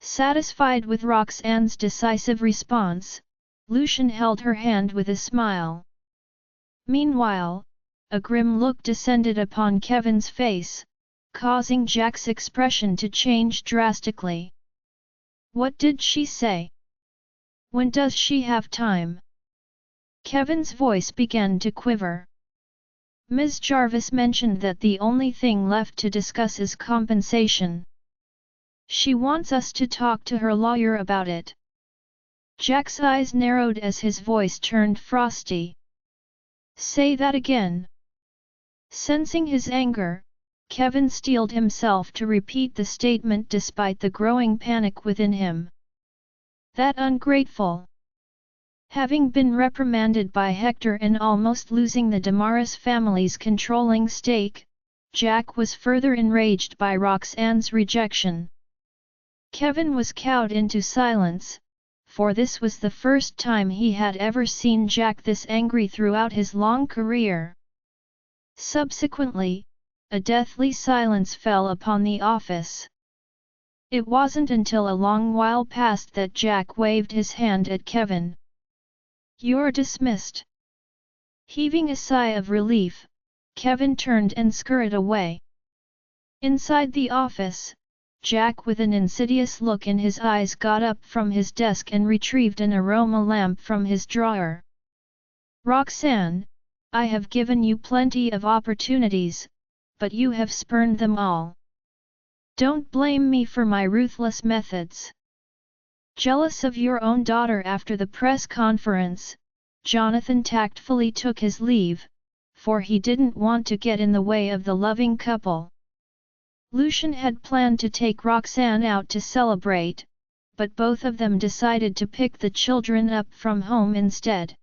Satisfied with Roxanne's decisive response, Lucian held her hand with a smile. Meanwhile, a grim look descended upon Kevin's face, causing Jack's expression to change drastically. "What did she say? When does she have time?" Kevin's voice began to quiver. "Ms. Jarvis mentioned that the only thing left to discuss is compensation. She wants us to talk to her lawyer about it." Jack's eyes narrowed as his voice turned frosty. "Say that again." Sensing his anger, Kevin steeled himself to repeat the statement despite the growing panic within him. "That ungrateful." Having been reprimanded by Hector and almost losing the Damaris family's controlling stake, Jack was further enraged by Roxanne's rejection. Kevin was cowed into silence, for this was the first time he had ever seen Jack this angry throughout his long career. Subsequently, a deathly silence fell upon the office. It wasn't until a long while passed that Jack waved his hand at Kevin. "You're dismissed." Heaving a sigh of relief, Kevin turned and scurried away. Inside the office, Jack with an insidious look in his eyes got up from his desk and retrieved an aroma lamp from his drawer. "Roxanne, I have given you plenty of opportunities, but you have spurned them all. Don't blame me for my ruthless methods." Jealous of your own daughter after the press conference, Jonathan tactfully took his leave, for he didn't want to get in the way of the loving couple. Lucian had planned to take Roxanne out to celebrate, but both of them decided to pick the children up from home instead.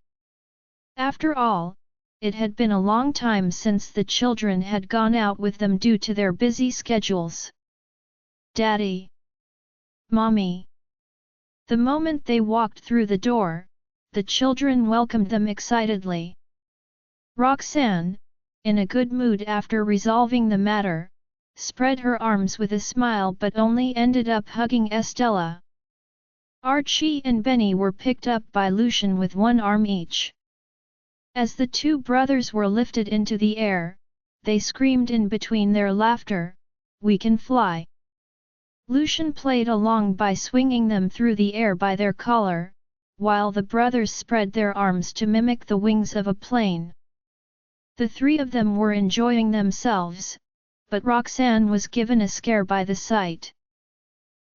After all, it had been a long time since the children had gone out with them due to their busy schedules. "Daddy! Mommy!" The moment they walked through the door, the children welcomed them excitedly. Roxanne, in a good mood after resolving the matter, spread her arms with a smile but only ended up hugging Estella. Archie and Benny were picked up by Lucian with one arm each. As the two brothers were lifted into the air, they screamed in between their laughter, "We can fly!" Lucian played along by swinging them through the air by their collar, while the brothers spread their arms to mimic the wings of a plane. The three of them were enjoying themselves, but Roxanne was given a scare by the sight.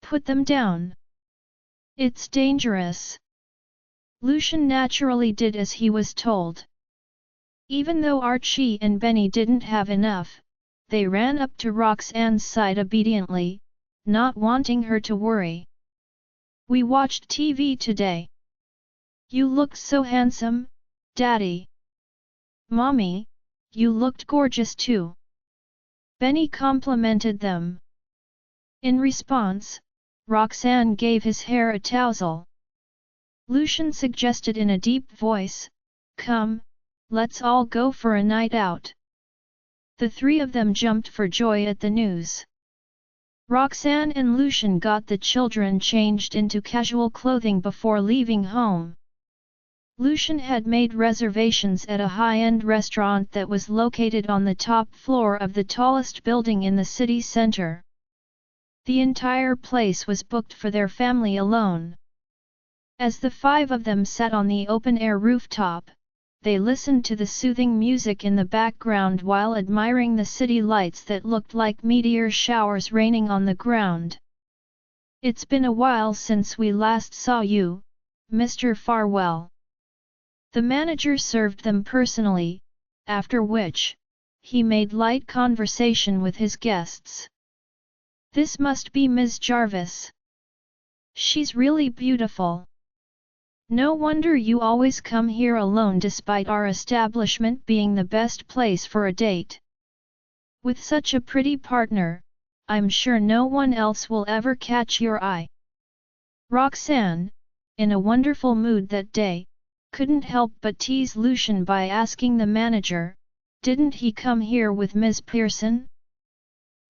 "Put them down! It's dangerous!" Lucian naturally did as he was told. Even though Archie and Benny didn't have enough, they ran up to Roxanne's side obediently, not wanting her to worry. "We watched TV today. You looked so handsome, Daddy. Mommy, you looked gorgeous too." Benny complimented them. In response, Roxanne gave his hair a tousle. Lucian suggested in a deep voice, "Come, let's all go for a night out." The three of them jumped for joy at the news. Roxanne and Lucian got the children changed into casual clothing before leaving home. Lucian had made reservations at a high-end restaurant that was located on the top floor of the tallest building in the city center. The entire place was booked for their family alone. As the five of them sat on the open-air rooftop, they listened to the soothing music in the background while admiring the city lights that looked like meteor showers raining on the ground. "It's been a while since we last saw you, Mr. Farwell." The manager served them personally, after which, he made light conversation with his guests. "This must be Ms. Jarvis. She's really beautiful. No wonder you always come here alone despite our establishment being the best place for a date. With such a pretty partner, I'm sure no one else will ever catch your eye." Roxanne, in a wonderful mood that day, couldn't help but tease Lucian by asking the manager, "Didn't he come here with Ms. Pearson?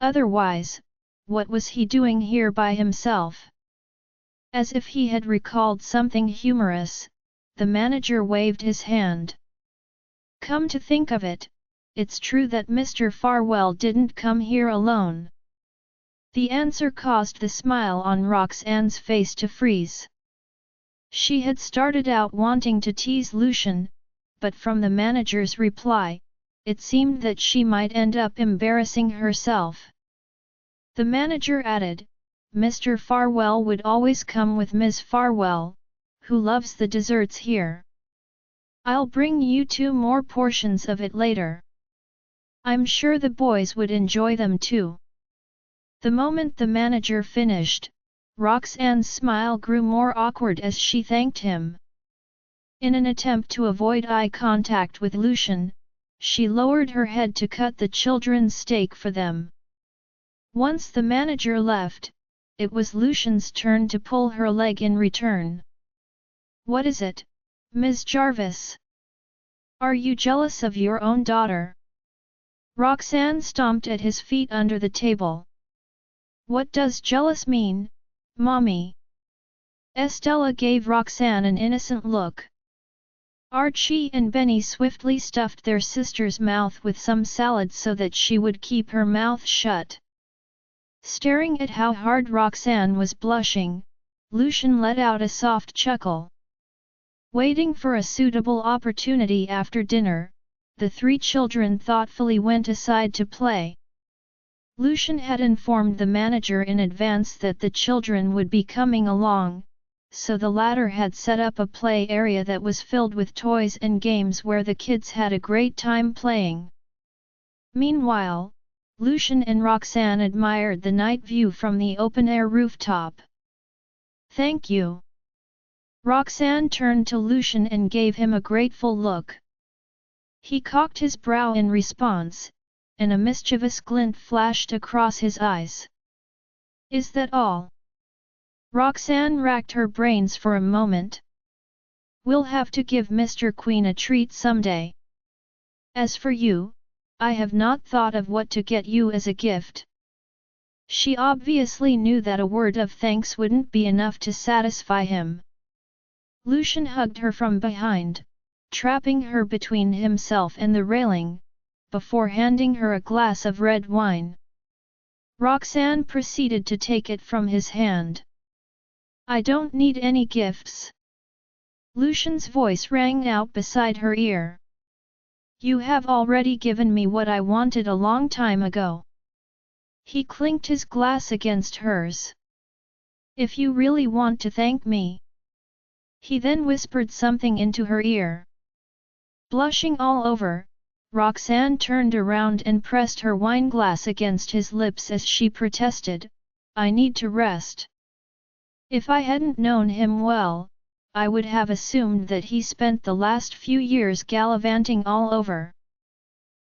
Otherwise, what was he doing here by himself?" As if he had recalled something humorous, the manager waved his hand. "Come to think of it, it's true that Mr. Farwell didn't come here alone." The answer caused the smile on Roxanne's face to freeze. She had started out wanting to tease Lucian, but from the manager's reply, it seemed that she might end up embarrassing herself. The manager added, "Mr. Farwell would always come with Ms. Farwell, who loves the desserts here. I'll bring you 2 more portions of it later. I'm sure the boys would enjoy them too." The moment the manager finished, Roxanne's smile grew more awkward as she thanked him. In an attempt to avoid eye contact with Lucian, she lowered her head to cut the children's steak for them. Once the manager left, it was Lucian's turn to pull her leg in return. "What is it, Ms. Jarvis? Are you jealous of your own daughter?" Roxanne stomped at his feet under the table. "What does jealous mean, Mommy?" Estella gave Roxanne an innocent look. Archie and Benny swiftly stuffed their sister's mouth with some salad so that she would keep her mouth shut. Staring at how hard Roxanne was blushing, Lucian let out a soft chuckle. Waiting for a suitable opportunity after dinner, the 3 children thoughtfully went aside to play. Lucian had informed the manager in advance that the children would be coming along, so the latter had set up a play area that was filled with toys and games where the kids had a great time playing. Meanwhile, Lucian and Roxanne admired the night view from the open-air rooftop. "Thank you." Roxanne turned to Lucian and gave him a grateful look. He cocked his brow in response, and a mischievous glint flashed across his eyes. "Is that all?" Roxanne racked her brains for a moment. "We'll have to give Mr. Queen a treat someday. As for you, I have not thought of what to get you as a gift." She obviously knew that a word of thanks wouldn't be enough to satisfy him. Lucian hugged her from behind, trapping her between himself and the railing, before handing her a glass of red wine. Roxanne proceeded to take it from his hand. "I don't need any gifts." Lucian's voice rang out beside her ear. "You have already given me what I wanted a long time ago." He clinked his glass against hers. "If you really want to thank me." He then whispered something into her ear. Blushing all over, Roxanne turned around and pressed her wineglass against his lips as she protested, "I need to rest." If I hadn't known him well, I would have assumed that he spent the last few years gallivanting all over.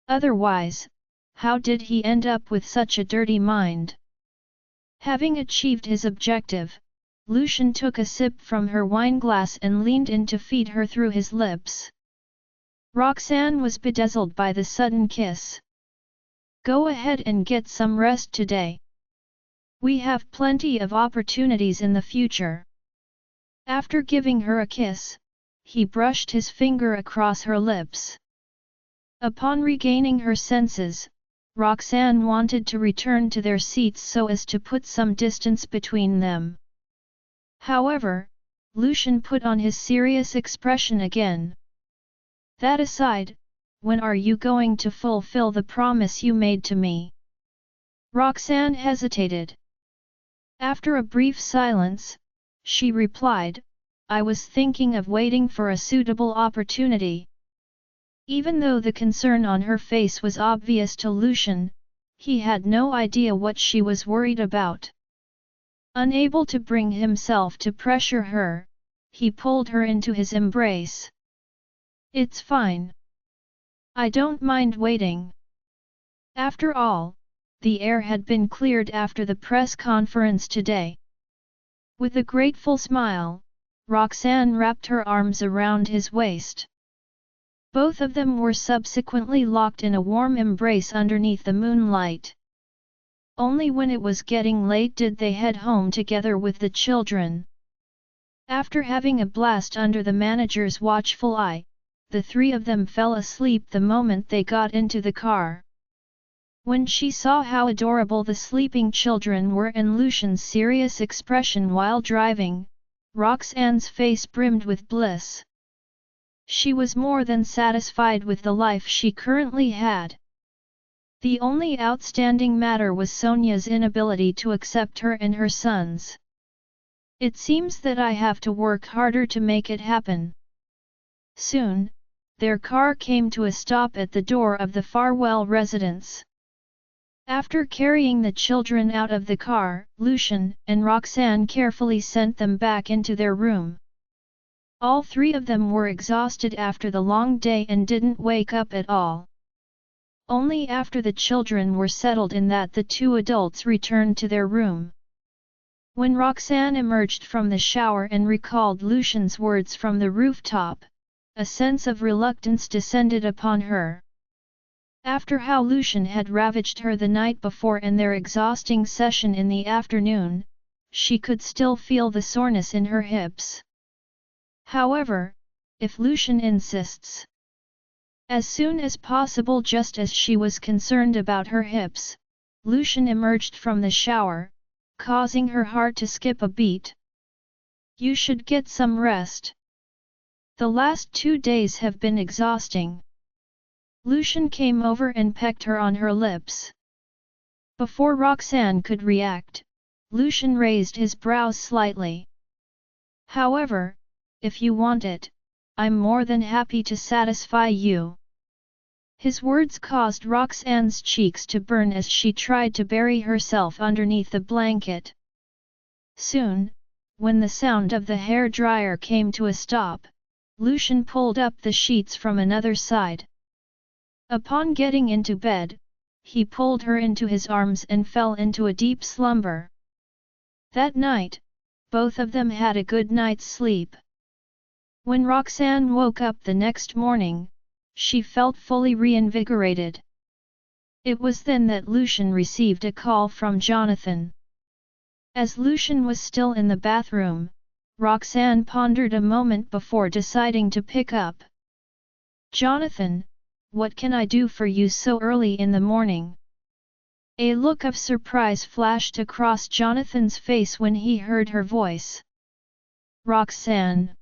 Otherwise, how did he end up with such a dirty mind? Having achieved his objective, Lucian took a sip from her wineglass and leaned in to feed her through his lips. Roxanne was bedazzled by the sudden kiss. "Go ahead and get some rest today. We have plenty of opportunities in the future." After giving her a kiss, he brushed his finger across her lips. Upon regaining her senses, Roxanne wanted to return to their seats so as to put some distance between them. However, Lucian put on his serious expression again. "That aside, when are you going to fulfill the promise you made to me?" Roxanne hesitated. After a brief silence, she replied, "I was thinking of waiting for a suitable opportunity." Even though the concern on her face was obvious to Lucian, he had no idea what she was worried about. Unable to bring himself to pressure her, he pulled her into his embrace. "It's fine. I don't mind waiting." After all, the air had been cleared after the press conference today. With a grateful smile, Roxanne wrapped her arms around his waist. Both of them were subsequently locked in a warm embrace underneath the moonlight. Only when it was getting late did they head home together with the children. After having a blast under the manager's watchful eye, the three of them fell asleep the moment they got into the car. When she saw how adorable the sleeping children were and Lucian's serious expression while driving, Roxanne's face brimmed with bliss. She was more than satisfied with the life she currently had. The only outstanding matter was Sonia's inability to accept her and her sons. "It seems that I have to work harder to make it happen." Soon, their car came to a stop at the door of the Farwell residence. After carrying the children out of the car, Lucian and Roxanne carefully sent them back into their room. All three of them were exhausted after the long day and didn't wake up at all. Only after the children were settled in that the two adults returned to their room. When Roxanne emerged from the shower and recalled Lucian's words from the rooftop, a sense of reluctance descended upon her. After how Lucian had ravaged her the night before and their exhausting session in the afternoon, she could still feel the soreness in her hips. However, if Lucian insists. As soon as possible, just as she was concerned about her hips, Lucian emerged from the shower, causing her heart to skip a beat. "You should get some rest. The last 2 days have been exhausting." Lucian came over and pecked her on her lips. Before Roxanne could react, Lucian raised his brows slightly. "However, if you want it, I'm more than happy to satisfy you." His words caused Roxanne's cheeks to burn as she tried to bury herself underneath the blanket. Soon, when the sound of the hair dryer came to a stop, Lucian pulled up the sheets from another side. Upon getting into bed, he pulled her into his arms and fell into a deep slumber. That night, both of them had a good night's sleep. When Roxanne woke up the next morning, she felt fully reinvigorated. It was then that Lucian received a call from Jonathan. As Lucian was still in the bathroom, Roxanne pondered a moment before deciding to pick up. "Jonathan, what can I do for you so early in the morning?" A look of surprise flashed across Jonathan's face when he heard her voice. "Roxanne."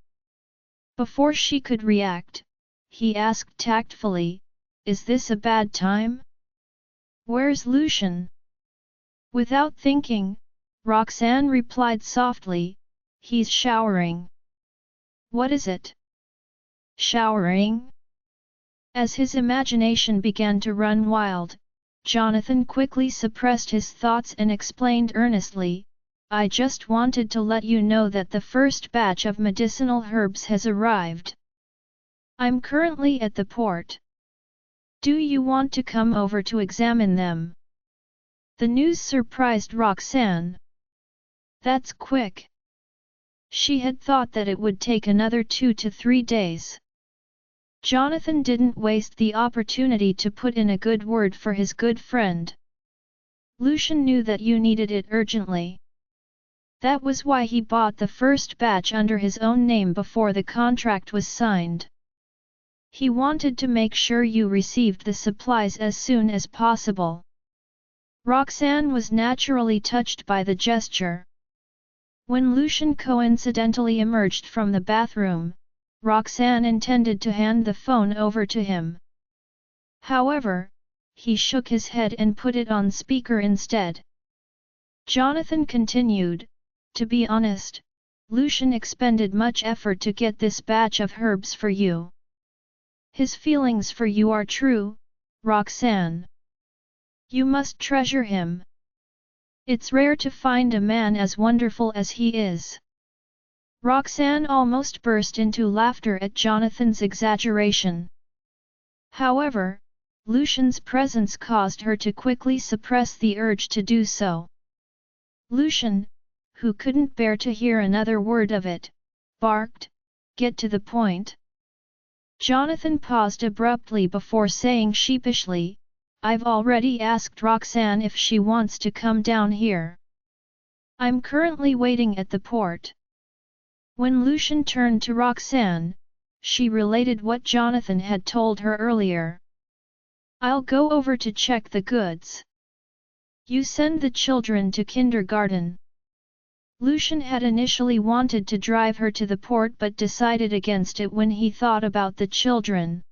Before she could react, he asked tactfully, "Is this a bad time? Where's Lucian?" Without thinking, Roxanne replied softly, "He's showering." "What is it? Showering?" As his imagination began to run wild, Jonathan quickly suppressed his thoughts and explained earnestly, "I just wanted to let you know that the first batch of medicinal herbs has arrived. I'm currently at the port. Do you want to come over to examine them?" The news surprised Roxanne. "That's quick." She had thought that it would take another 2 to 3 days. Jonathan didn't waste the opportunity to put in a good word for his good friend. "Lucian knew that you needed it urgently. That was why he bought the first batch under his own name before the contract was signed. He wanted to make sure you received the supplies as soon as possible." Roxanne was naturally touched by the gesture. When Lucian coincidentally emerged from the bathroom, Roxanne intended to hand the phone over to him. However, he shook his head and put it on speaker instead. Jonathan continued, "To be honest, Lucian expended much effort to get this batch of herbs for you. His feelings for you are true, Roxanne. You must treasure him. It's rare to find a man as wonderful as he is." Roxanne almost burst into laughter at Jonathan's exaggeration. However, Lucian's presence caused her to quickly suppress the urge to do so. Lucian, who couldn't bear to hear another word of it, barked, "Get to the point." Jonathan paused abruptly before saying sheepishly, "I've already asked Roxanne if she wants to come down here. I'm currently waiting at the port." When Lucian turned to Roxanne, she related what Jonathan had told her earlier. "I'll go over to check the goods. You send the children to kindergarten." Lucian had initially wanted to drive her to the port but decided against it when he thought about the children.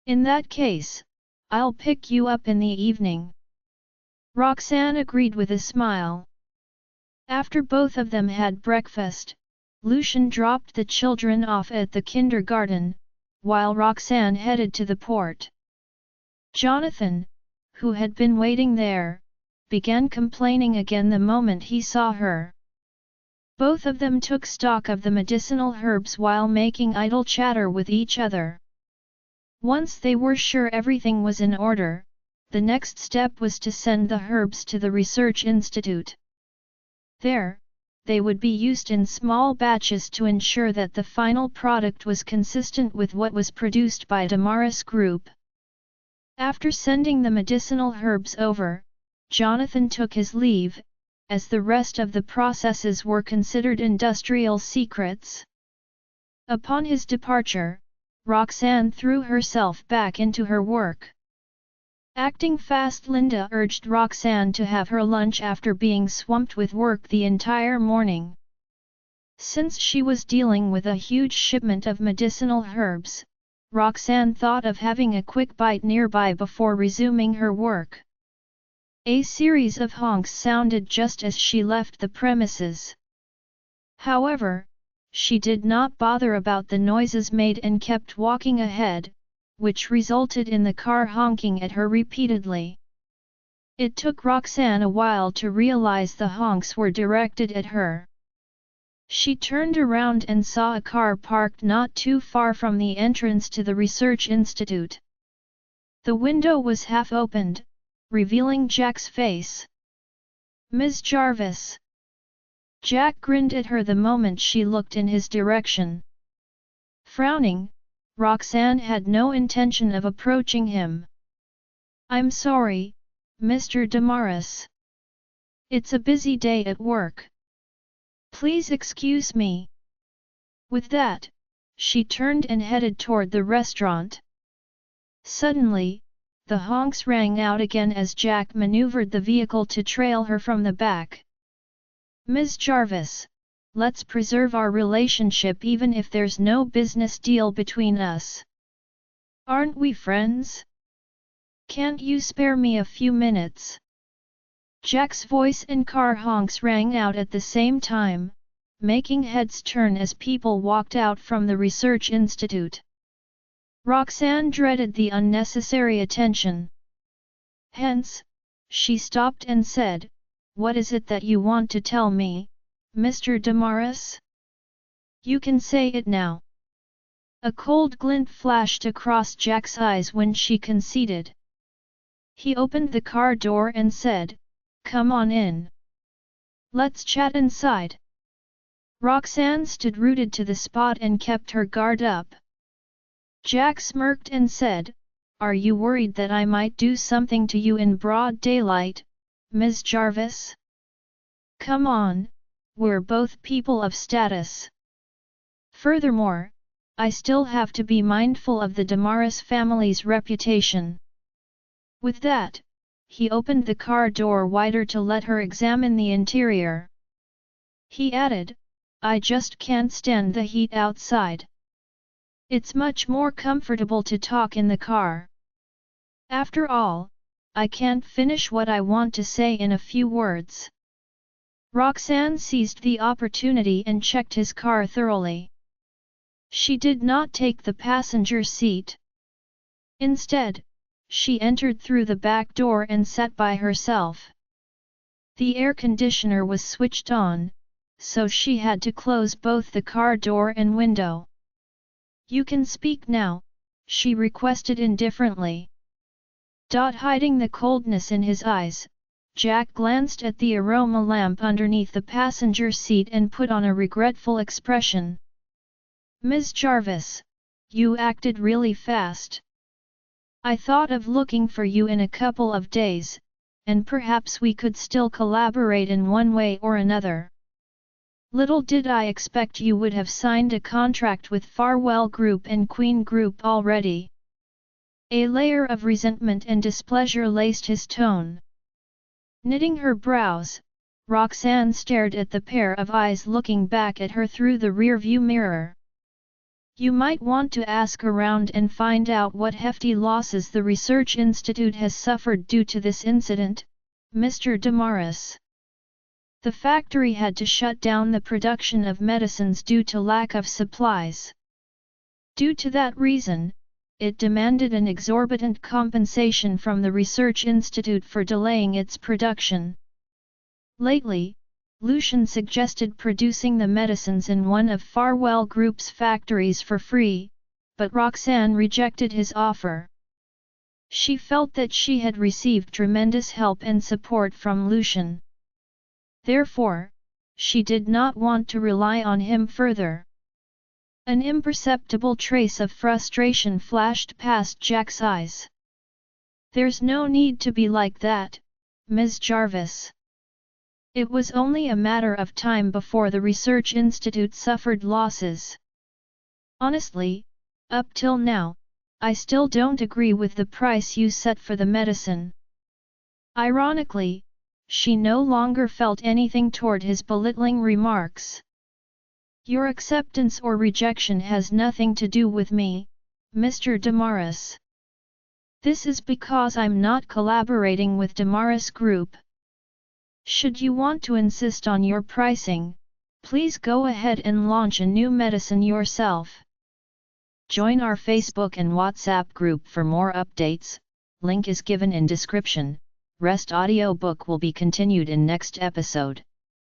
"In that case, I'll pick you up in the evening." Roxanne agreed with a smile. After both of them had breakfast, Lucian dropped the children off at the kindergarten, while Roxanne headed to the port. Jonathan, who had been waiting there, began complaining again the moment he saw her. Both of them took stock of the medicinal herbs while making idle chatter with each other. Once they were sure everything was in order, the next step was to send the herbs to the research institute. There, they would be used in small batches to ensure that the final product was consistent with what was produced by Damaris Group. After sending the medicinal herbs over, Jonathan took his leave, as the rest of the processes were considered industrial secrets. Upon his departure, Roxanne threw herself back into her work. Acting fast, Linda urged Roxanne to have her lunch after being swamped with work the entire morning. Since she was dealing with a huge shipment of medicinal herbs, Roxanne thought of having a quick bite nearby before resuming her work. A series of honks sounded just as she left the premises. However, she did not bother about the noises made and kept walking ahead, which resulted in the car honking at her repeatedly. It took Roxanne a while to realize the honks were directed at her. She turned around and saw a car parked not too far from the entrance to the research institute. The window was half opened, revealing Jack's face. "Ms. Jarvis." Jack grinned at her the moment she looked in his direction. Frowning, Roxanne had no intention of approaching him. I'm sorry, Mr. Damaris. It's a busy day at work. Please excuse me. With that, she turned and headed toward the restaurant. Suddenly, the honks rang out again as Jack maneuvered the vehicle to trail her from the back. Ms. Jarvis, let's preserve our relationship even if there's no business deal between us. Aren't we friends? Can't you spare me a few minutes? Jack's voice and car honks rang out at the same time, making heads turn as people walked out from the research institute. Roxanne dreaded the unnecessary attention. Hence, she stopped and said, "What is it that you want to tell me, Mr. Damaris? You can say it now." A cold glint flashed across Jack's eyes when she conceded. He opened the car door and said, "Come on in. Let's chat inside." Roxanne stood rooted to the spot and kept her guard up. Jack smirked and said, "Are you worried that I might do something to you in broad daylight, Ms. Jarvis? Come on, we're both people of status. Furthermore, I still have to be mindful of the Damaris family's reputation." With that, he opened the car door wider to let her examine the interior. He added, "I just can't stand the heat outside. It's much more comfortable to talk in the car. After all, I can't finish what I want to say in a few words." Roxanne seized the opportunity and checked his car thoroughly. She did not take the passenger seat. Instead, she entered through the back door and sat by herself. The air conditioner was switched on, so she had to close both the car door and window. "You can speak now," she requested indifferently. Hiding the coldness in his eyes, Jack glanced at the aroma lamp underneath the passenger seat and put on a regretful expression. "Ms. Jarvis, you acted really fast. I thought of looking for you in a couple of days, and perhaps we could still collaborate in one way or another. Little did I expect you would have signed a contract with Farwell Group and Queen Group already." A layer of resentment and displeasure laced his tone. Knitting her brows, Roxanne stared at the pair of eyes looking back at her through the rearview mirror. "You might want to ask around and find out what hefty losses the Research Institute has suffered due to this incident, Mr. Damaris. The factory had to shut down the production of medicines due to lack of supplies. Due to that reason, it demanded an exorbitant compensation from the Research Institute for delaying its production. Lately, Lucian suggested producing the medicines in one of Farwell Group's factories for free, but Roxanne rejected his offer. She felt that she had received tremendous help and support from Lucian. Therefore, she did not want to rely on him further. An imperceptible trace of frustration flashed past Jack's eyes. "There's no need to be like that, Ms. Jarvis. It was only a matter of time before the Research Institute suffered losses. Honestly, up till now, I still don't agree with the price you set for the medicine." Ironically, she no longer felt anything toward his belittling remarks. "Your acceptance or rejection has nothing to do with me, Mr. Damaris. This is because I'm not collaborating with Damaris Group. Should you want to insist on your pricing, please go ahead and launch a new medicine yourself." Join our Facebook and WhatsApp group for more updates, link is given in description. Rest audiobook will be continued in next episode.